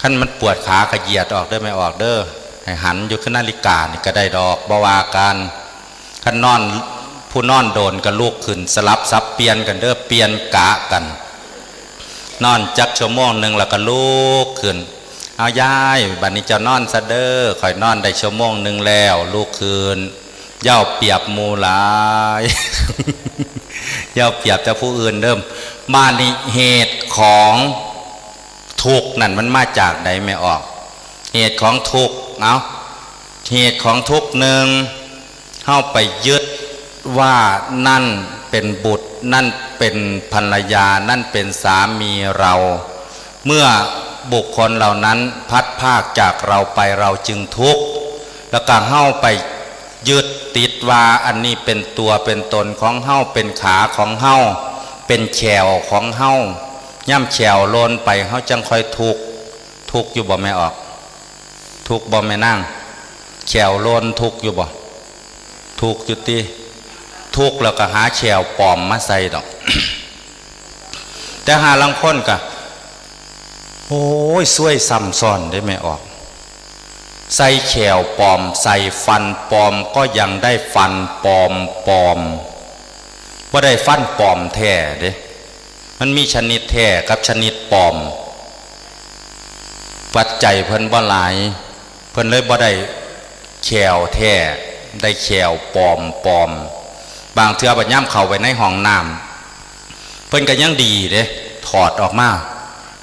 ขั้นมันปวดขาขยียดออกได้ไม่ออกเด้อให้หันอยู่ขึ้นนาฬิกานี่ก็ได้ดอกบวาการขั้นนอนผู้นอนโดนก็ลุกขึ้นสลับซับเปลี่ยนกันเด้อเปลี่ยนกะกันนอนจักชั่วโมงหนึ่งแล้วก็ลุกขึ้นเอายายบัดนี้จะนอนซะเด้อข่อยนอนได้ชั่วโมงหนึ่งแล้วลุกขึ้นเย้าเปรียบมูหลาย เย้าเปรียบแต่ผู้อื่นเดิมมาในเหตุของทุกข์นั่นมันมาจากใดไม่ออกเหตุของทุกข์เอาเหตุของทุกข์หนึ่งเข้าไปยึดว่านั่นเป็นบุตรนั่นเป็นภรรยานั่นเป็นสามีเราเมื่อบุคคลเหล่านั้นพัดภาคจากเราไปเราจึงทุกข์แล้วก็เข้าไปยึดติดว่าอันนี้เป็นตัวเป็นตนของเฮ้าเป็นขาของเฮ้าเป็นแฉวของเฮ้าย่ำแฉวโลนไปเฮ้าจังค่อยทุกข์อยู่บ่ไม่ออกทุกข์บ่ไม่นั่งแฉวโลนทุกข์อยู่บ่ทุกข์อยู่ตีทุกข์แล้วก็หาแฉวปลอมมาใส่ดอก แต่หาลังคนกะโอ้ยช่วยซ้ำซ้อนได้ไม่ออกใส่แขวปลอมใส่ฟันปลอมก็ยังได้ฟันปลอมว่าได้ฟันปลอมแท้เด้มันมีชนิดแท้กับชนิดปลอมปัจจัยเพิ่นบ่หลายเพิ่นเลยบ่ได้ แขวแท้ได้แขวปลอมบางเทื่อบัดย่ำเข้าไปในห้องน้ำเพิ่นก็ยังดีเด้ถอดออกมา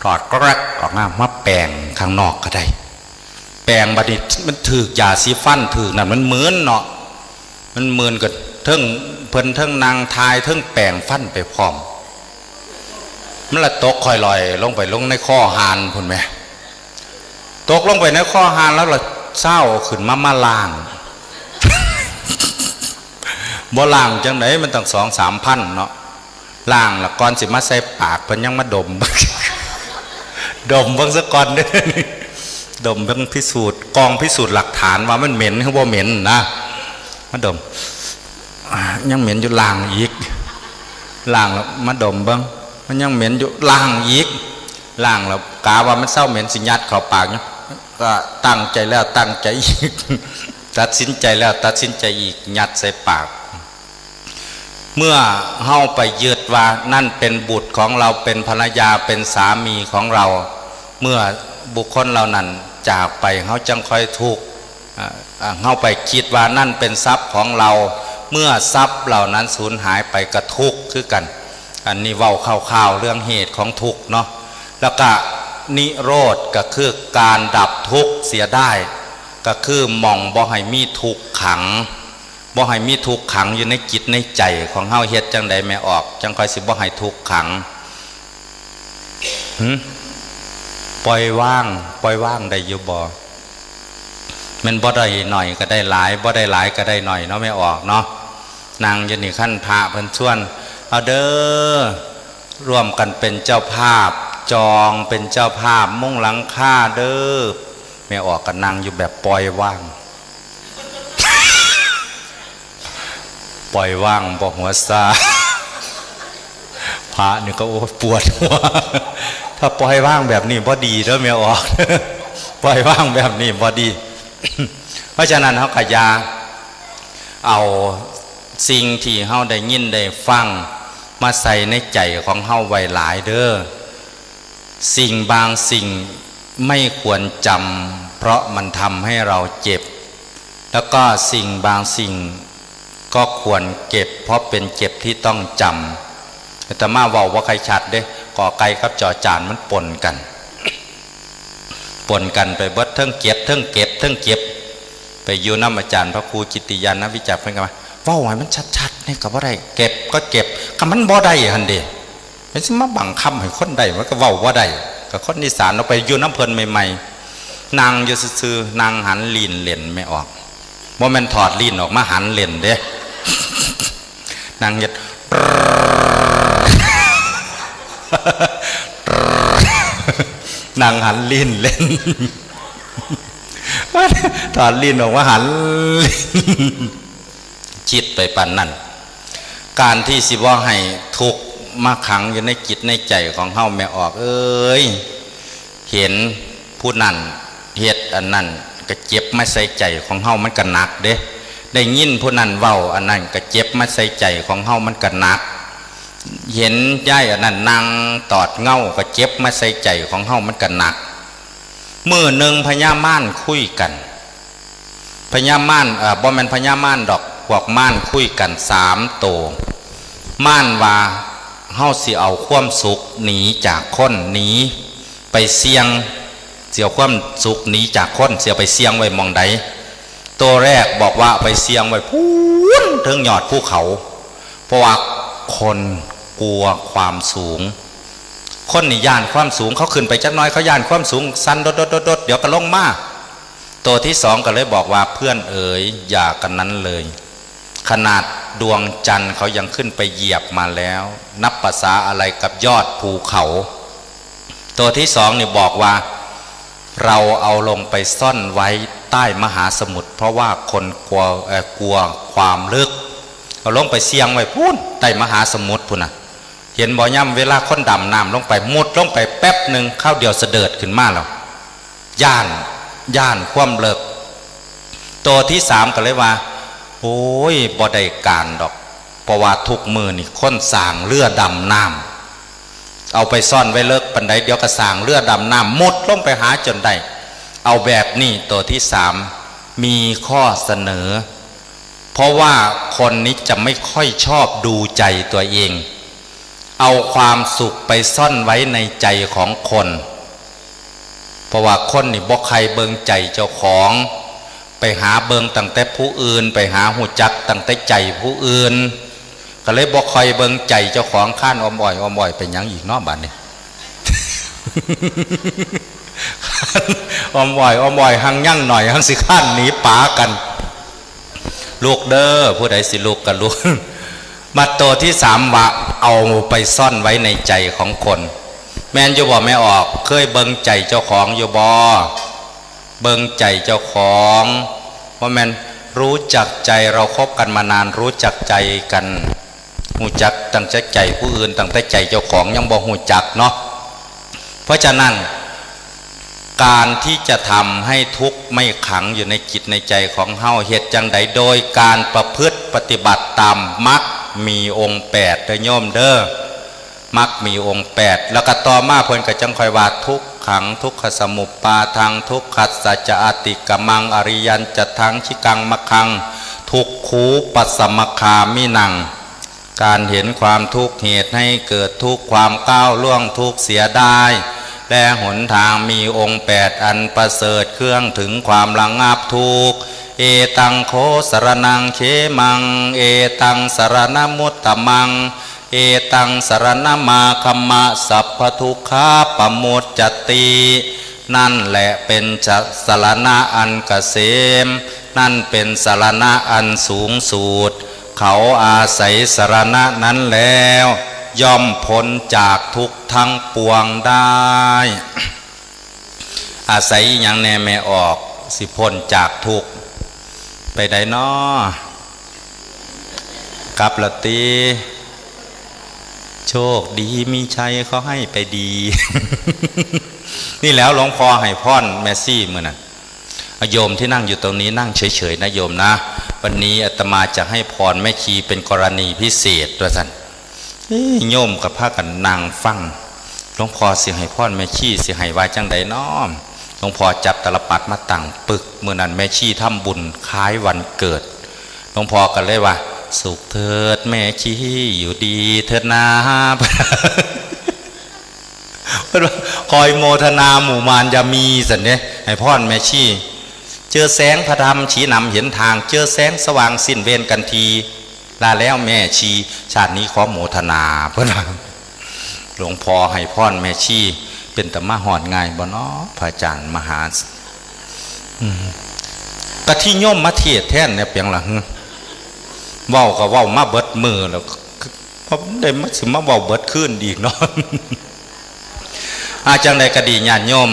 ถอดกรักออกมาแปรงข้างนอกก็ได้แปรงบัดนี้มันถือกยาสีฟันถือกนั่นมันเหมือนเนาะมันเหมือนกับเทิงเพิ่นเทิงนางทายเทิงแปรงฟันไปพร้อมมันละตกค่อยลอยลงไปลงในข้อหานพุ่นแม่ตกลงไปในข้อหานแล้วละเศร้าขึ้นมาล้างบ่ล้างจังไหนมันตั้ง2-3 พันเนาะล้างแล้วก่อนสิมาใส่ปากเพิ่นยังมาดมดมเบิ่งซะก่อนเด้อดมเบิ่งพิสูจน์กองพิสูจน์หลักฐานว่ามันเหม็นหรือบ่เหม็นนะมาดมยังเหม็นอยู่ล้างอีกล้างแล้วมาดมเบิ่งมันยังเหม็นอยู่ล้างอีกล้างแล้วกาว่ามันเศร้าเหม็นสิยัดเข้าปากเนาะก็ตั้งใจแล้วตั้งใจอีกตัดสินใจแล้วตัดสินใจอีกยัดใส่ปากเมื่อเฮาไปยึดว่านั่นเป็นบุตรของเราเป็นภรรยาเป็นสามีของเราเมื่อบุคคลเหล่านั้นจากไปเฮาจังค่อยทุกข์เฮาไปคิดว่านั่นเป็นทรัพย์ของเราเมื่อทรัพย์เหล่านั้นสูญหายไปก็ทุกข์คือกันอันนี้เว้าข่าวๆเรื่องเหตุของทุกข์เนาะแล้วก็นิโรธก็คือการดับทุกข์เสียได้ก็คือมองบ่ให้มีทุกข์ขังบ่ให้มีทุกข์ขังอยู่ในจิตในใจของเฮาเฮ็ดจังใดไม่ออกจังค่อยสิบ่ให้ทุกข์ขังปล่อยว่างได้อยู่บ่มันบ่ได้หน่อยก็ได้หลายบ่ได้หลายก็ได้หน่อยเนาะไม่ออกเนาะนางอยู่นี่ขั้นพระเพิ่นชวนเอาเด้อร่วมกันเป็นเจ้าภาพจองเป็นเจ้าภาพมุ่งหลังคาเด้อไม่ออกกันนางอยู่แบบปล่อยว่างปล่อยว่างบอกหัวซาพระนี่ก็โอ้ปวดหัวถ้าปล่อยว่างแบบนี้บ่ดีแล้วไม่ออกปล่อยว่างแบบนี้บ่ดีเพราะฉะนั้นเขาขยาเอาสิ่งที่เฮาได้ยินได้ฟังมาใส่ในใจของเฮาไว้หลายเด้อสิ่งบางสิ่งไม่ควรจำเพราะมันทำให้เราเจ็บแล้วก็สิ่งบางสิ่งก็ควรเก็บเพราะเป็นเจ็บที่ต้องจำแต่มาเว้าว่าใครชัดเด้กอไก่กับจอจานมันปนกันไปเบิดเทิงเก็บไปอยู่น้ำอาจารย์พระครูจิตติยานวิจักรเพิ่นก็ว่าเว้าให้มันชัดๆนี่ก็บ่ได้เก็บก็เก็บก็มันบ่ได้หั่นเด้มันสิมาบังคับให้คนได้มันก็เว้าบ่ได้ก็คนอีสานเอาไปอยู่น้ำเพิ่นใหม่ๆนางอยู่ซื่อๆนางหันลีนเล่นไม่ออกบ่แม่นถอดลีนออกมาหันเล่นเด้นางเฮ็ดนางหันลีนเล่นถอดลีนออกมาหันจิตไปปั่นนั่นการที่สิว่าให้ทุกข์มาขังอยู่ในจิตในใจของเฮาแม่ออกเอ้ยเห็นผู้นั้นเฮ็ดอันนั้นก็เจ็บมาใส่ใจของเฮามันก็หนักเด้ได้ยินผู้นั้นเว้าอันนั้นก็เจ็บมาใส่ใจของเฮามันก็หนักเห็นย่ายอันนั้นนั่งตอดเงาก็เจ็บมาใส่ใจของเฮามันก็หนักมื้อหนึ่งพญาม่านคุยกันพญาม่านบ่แม่นพญาม่านดอกพวกม่านคุยกัน3 ตัวม่านว่าเฮาสิเอาความสุขหนีจากคนหนีไปเสี่ยงเสียความสุขหนีจากคนเสียไปเสี่ยงไว้มองใดตัวแรกบอกว่าไปเสี่ยงไว้พูนถึงยอดภูเขาเพราะว่าคนกลัวความสูงคนนี่ย่านความสูงเขาขึ้นไปจักน้อยเขาย่านความสูงสั้นดดเดี๋ยวก็ลงมาตัวที่2ก็เลยบอกว่าเพื่อนเอ๋ยอย่ากันนั้นเลยขนาดดวงจันทร์เขายังขึ้นไปเหยียบมาแล้วนับภาษาอะไรกับยอดภูเขาตัวที่2นี่บอกว่าเราเอาลงไปซ่อนไว้ใต้มหาสมุทรเพราะว่าคนกลัวความลึกเอาลงไปเสี่ยงไว้พูนใต้มหาสมุทรพูนน่ะเห็นบ่ย่ำเวลาคนดำน้ำลงไปมุดลงไปแป๊บหนึ่งข้าวเดียวเสด็จขึ้นมาแล้วย่านความเลิกตัวที่3ก็เลยว่าโอ้ยบ่ได้การดอกเพราะว่าทุกมือนี่คนสร้างเรือดำน้ำเอาไปซ่อนไว้เลิกปันใดเดี๋ยวก็สร้างเรือดำน้ำมุดลงไปหาจนได้เอาแบบนี้ตัวที่3 มีข้อเสนอเพราะว่าคนนี้จะไม่ค่อยชอบดูใจตัวเองเอาความสุขไปซ่อนไว้ในใจของคนเพราะว่าคนนี่บ่ใครเบิ่งใจเจ้าของไปหาเบิ่งตั้งแต่ผู้อื่นไปหาหูจักตั้งแต่ใจผู้อื่นก็เลยบ่คอยเบิ่งใจเจ้าของข้านอ้อมอ้อยเป็นหยังอีกเนาะบัดนี้ อ้อมอ้อยหังยั่งหน่อยหังสิข้านหนีป๋ากันลูกเด้อผู้ใดสิลูกกันลูก บัดโตที่สามว่าเอาไปซ่อนไว้ในใจของคนแม่นอยู่บ่ไม่ออกเคยเบิ่งใจเจ้าของอยู่บ่เบิ่งใจเจ้าของว่าแม่นรู้จักใจเราคบกันมานานรู้จักใจกันหูจักตั้งแต่ใจผู้อื่นตั้งแต่ใจเจ้าของยังบ่หูจักเนาะเพราะฉะนั้นการที่จะทำให้ทุกข์ไม่ขังอยู่ในจิตในใจของเฮาเหตุจังใดโดยการประพฤติปฏิบัติตามมรรคมีองค์8เด้อโยมเด้อมรรคมีองค์8แล้วก็ต่อมาเพิ่นก็จังค่อยว่าทุกขังทุกขสมุปปาทังทุกขัสสะจะอติกมังอริยันจะทังชิกังมะคังทุกขูปัสสมคามินังการเห็นความทุกข์เหตุให้เกิดทุกข์ความก้าวล่วงทุกข์เสียได้และหนทางมีองค์8อันประเสริฐเครื่องถึงความระงับทุกข์เอตังโคสรนังเขมังเอตังสรณมุตตมังเอตังสรณมาคัมมะสัพพทุกขาปมุจจตินั่นแหละเป็นสรณะอันเกษมนั่นเป็นสรณะอันสูงสุดเขาอาศัยสรณะนั้นแล้วย่อมพ้นจากทุกข์ทั้งปวงได้อาศัยอย่างแน่แม่ออกสิพ้นจากทุกข์ไปได้น้อกลับละตีโชคดีมีชัยเขาให้ไปดี นี่แล้วหลวงพ่อให้พรแมซี่เมื่อนั้นโยมที่นั่งอยู่ตรงนี้นั่งเฉยๆนะโยมนะวันนี้อาตมาจะให้พรแม่ชีเป็นกรณีพิเศษด้วยท่านโยมกับพากันนั่งฟังหลวงพ่อสิให้พรแม่ชีสิให้ไว้จังใดน้อมหลวงพ่อจับตลปัดมาตั้งปึกเมื่อนั้นแม่ชีทำบุญคล้ายวันเกิดหลวงพ่อกันเลยว่าสุขเถิดแม่ชีอยู่ดีเถิดนาคอยโมทนาหมู่มารจะมีสันเนี่ยให้พ่อแม่ชีเจอแสงพระธรรมชี้นำเห็นทางเจอแสงสว่างสิ้นเวรกันทีลาแล้วแม่ชีชาตินี้ขอโมทนาเพื่อนหลวงพ่อให้พ่อแม่ชีเป็นตะมาหอดง่ายบ่เนาะพระอาจารย์มหากะที่โยมมาเทศแท่นเนี่ยเปียงหลังเว้าก็เว้ามาเบิดมือแล้วพอได้มาสิมาเว้าเบิดขึ้นอีกเนาะอาจังใดก็ดีญาติโยม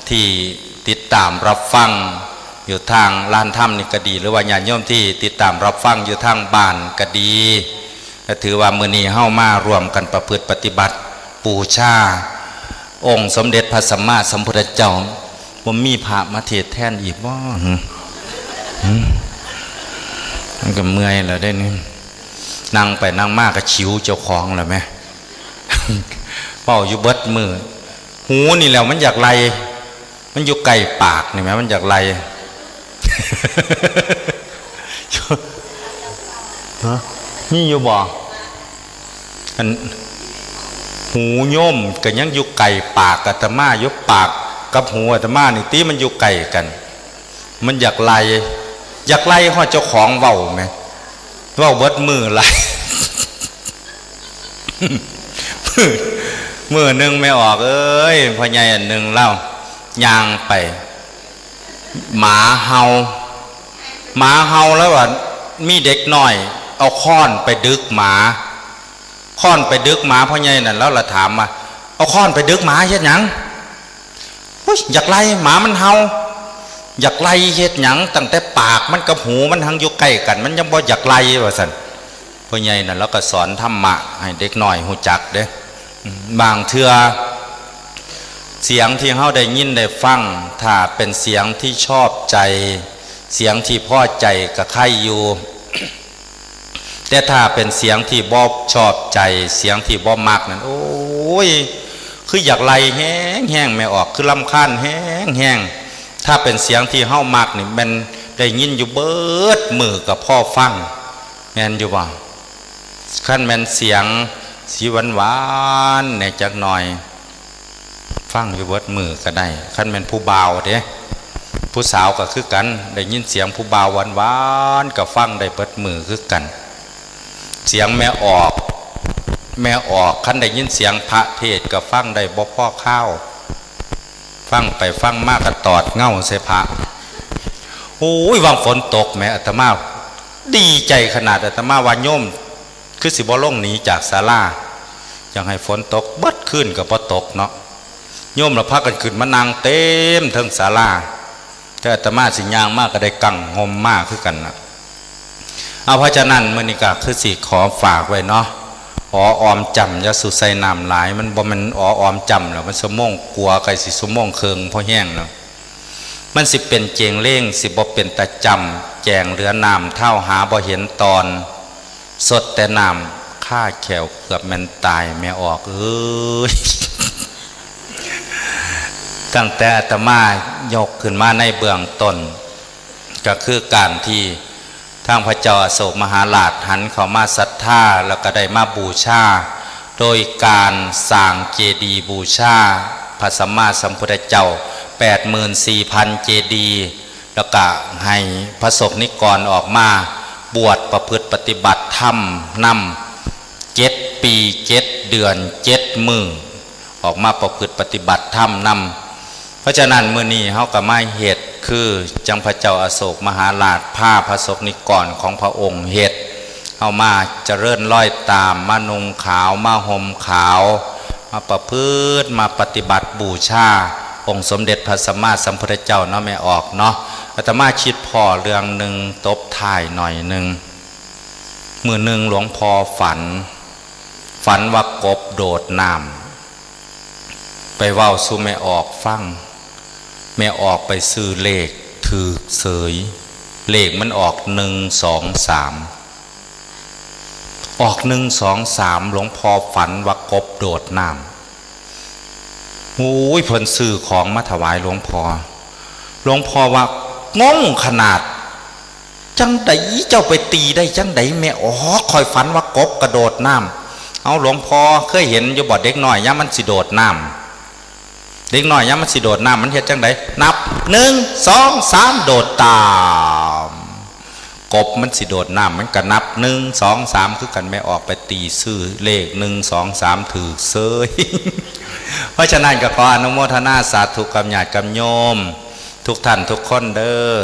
ที่ติดตามรับฟังอยู่ทางลานถ้ำนี่ก็ดีหรือว่าญาติโยมที่ติดตามรับฟังอยู่ทางบ้านก็ดีก็ถือว่ามื้อนี้เฮามารวมกันประพฤติปฏิบัติบูชาองค์สมเด็จพระสัมมาสัมพุทธเจ้าบ่มีพระมาเทศแทนอีกบ่มันก็เมื่อยแล้วได้นี่นั่งไปนั่งมากก็ชิวเจ้าของแล้วแม่เป้าอยู่เบิดมือหูนี่แล้วมันอยากไล่มันอยู่ไกลปากนี่แม่มันอยากไล่นี่อยู่บ่อันหูโยมก็ยังอยู่ไกลปากอาตมาอยู่ปากกับหูอาตมานี่ตีมันอยู่ไกลกันมันอยากไล่ฮอดเจ้าของเว้าไหมเว้าเบิดมือไล่ มือหนึ่งไม่ออกเอ้ยพ่อใหญ่อันหนึ่งเล่าย่างไปหมาเห่าแล้วว่ามีเด็กน้อยเอาค้อนไปดึกหมาพ่อใหญ่นั่นแล้วเราถามมาเอาค้อนไปดึกหมาเฮ็ดหยังอยากไล่หมามันเห่าอยากไล่เฮ็ดหยังตั้งแต่ปากมันกับหูมันทั้งอยู่ใกล้กันมันยังบ่อยากไล่ว่าซั่นพ่อใหญ่นั่นแล้วก็สอนธรรมะให้เด็กน้อยฮู้จักเด้บางเทื่อเสียงที่เฮาได้ยินได้ฟังถ้าเป็นเสียงที่ชอบใจเสียงที่พอใจก็ใครอยู่ แต่ถ้าเป็นเสียงที่บ่ชอบใจเสียงที่บ่มักนั่นโอ้ยคืออยากไล่แห้งไม่ออกคือรำคาญแห้งถ้าเป็นเสียงที่เฮามักนี่มัน ได้ยินอยู่เบิดมือกับพ่อฟังแม่นอยู่บ่ขั้นแม่นเสียงสีหวานๆเนี่ยจักหน่อยฟังอยู่เบิดมือก็ได้ขั้นแม่นผู้บ่าวเด้ผู้สาวก็คือกันได้ยินเสียงผู้บ่าวหวานๆก็ฟังได้เบิดมือคือกันเสียงแม่ออกขั้นได้ยินเสียงพระเทศก็ฟังได้บ่พ่อข้าวฟังไปฟังมากก็ตอดเง่าใส่พระโอ้ยวางฝนตกแม่อาตมาดีใจขนาดอาตมาว่าโยมคือสิบ่ลงหนีจากศาลาอยากให้ฝนตกบัดขึ้นกับบ่ตกเนาะโยมเราพักกันขึ้นมานั่งเต็มทั้งศาลาแต่อาตมาสิย่างมากก็ได้กังห่มมากคือกันนะเอาเพราะฉะนั้นมื้อนี้ก็คือสิขอฝากไว้เนาะออมจำยาสุใส่น้ำหลายมันบ่มันออมจำแล้วมันชั่วโมงกลัวไก่สิชั่วโมงเคืองพอแห้งเนาะมันสิเป็นเจงเล่งสิบ่เป็นตะจำแจงเหลือน้ำเท่าหาบ่เห็นตอนสดแต่น้ำข้าแขวเกือบแม่นตายแม่ออกตั้งแต่อาตมายกขึ้นมาในเบื้องต้นก็คือการที่ทางพระเจ้าอโศกมหาราชหันเข้ามาศรัทธาแล้วก็ได้มาบูชาโดยการสร้างเจดีย์บูชาพระสัมมาสัมพุทธเจ้า 84,000 เจดีย์แล้วก็ให้พระสงฆ์นิกรออกมาบวชประพฤติปฏิบัติธรรมนำ7 ปี7 เดือน7 มื้อออกมาประพฤติปฏิบัติธรรมนำเพราะฉะนั้นมื้อนี้เฮาก็มาเฮ็ดคือจังพระเจ้าอโศกมหาราชพาพระสงฆ์นิกรของพระองค์เฮ็ดเอามาเจริญร้อยตามมานุ่งขาวมาห่มขาวมาประพฤติมาปฏิบัติบูชาองค์สมเด็จพระสัมมาสัมพุทธเจ้าเนาะแม่ออกเนาะอาตมาคิดพ่อเรื่องหนึ่งตบท้ายหน่อยหนึ่งมือหนึ่งหลวงพ่อฝันว่ากบโดดน้ำไปเว้าสู่แม่ออกฟังแม่ออกไปซื้อเลขถือเสยเลขมันออก123ออก123หลวงพ่อฝันว่ากบโดดน้ำโอ้ยเพิ่นซื้อของมาถวายหลวงพ่อว่างงขนาดจังไดเจ้าไปตีได้จังไดแม่คอยฝันว่ากบกระโดดน้ำเอาหลวงพ่อเคยเห็นอยู่บ่เด็กน้อยย่ามันสิโดดน้ำเด็กน้อยย่ามันสิโดดน้ำมันเฮ็ดจังไดนับ1 2 3โดดตามกบมันสิโดดน้ำมันก็นับ1 2 3คือกันแม่ออกไปตีซื้อเลข1 2 3ถือเซยเพราะฉะนั้นก็ขออนุโมทนาสาธุกับญาติกับโยมทุกท่านทุกคนเด้อ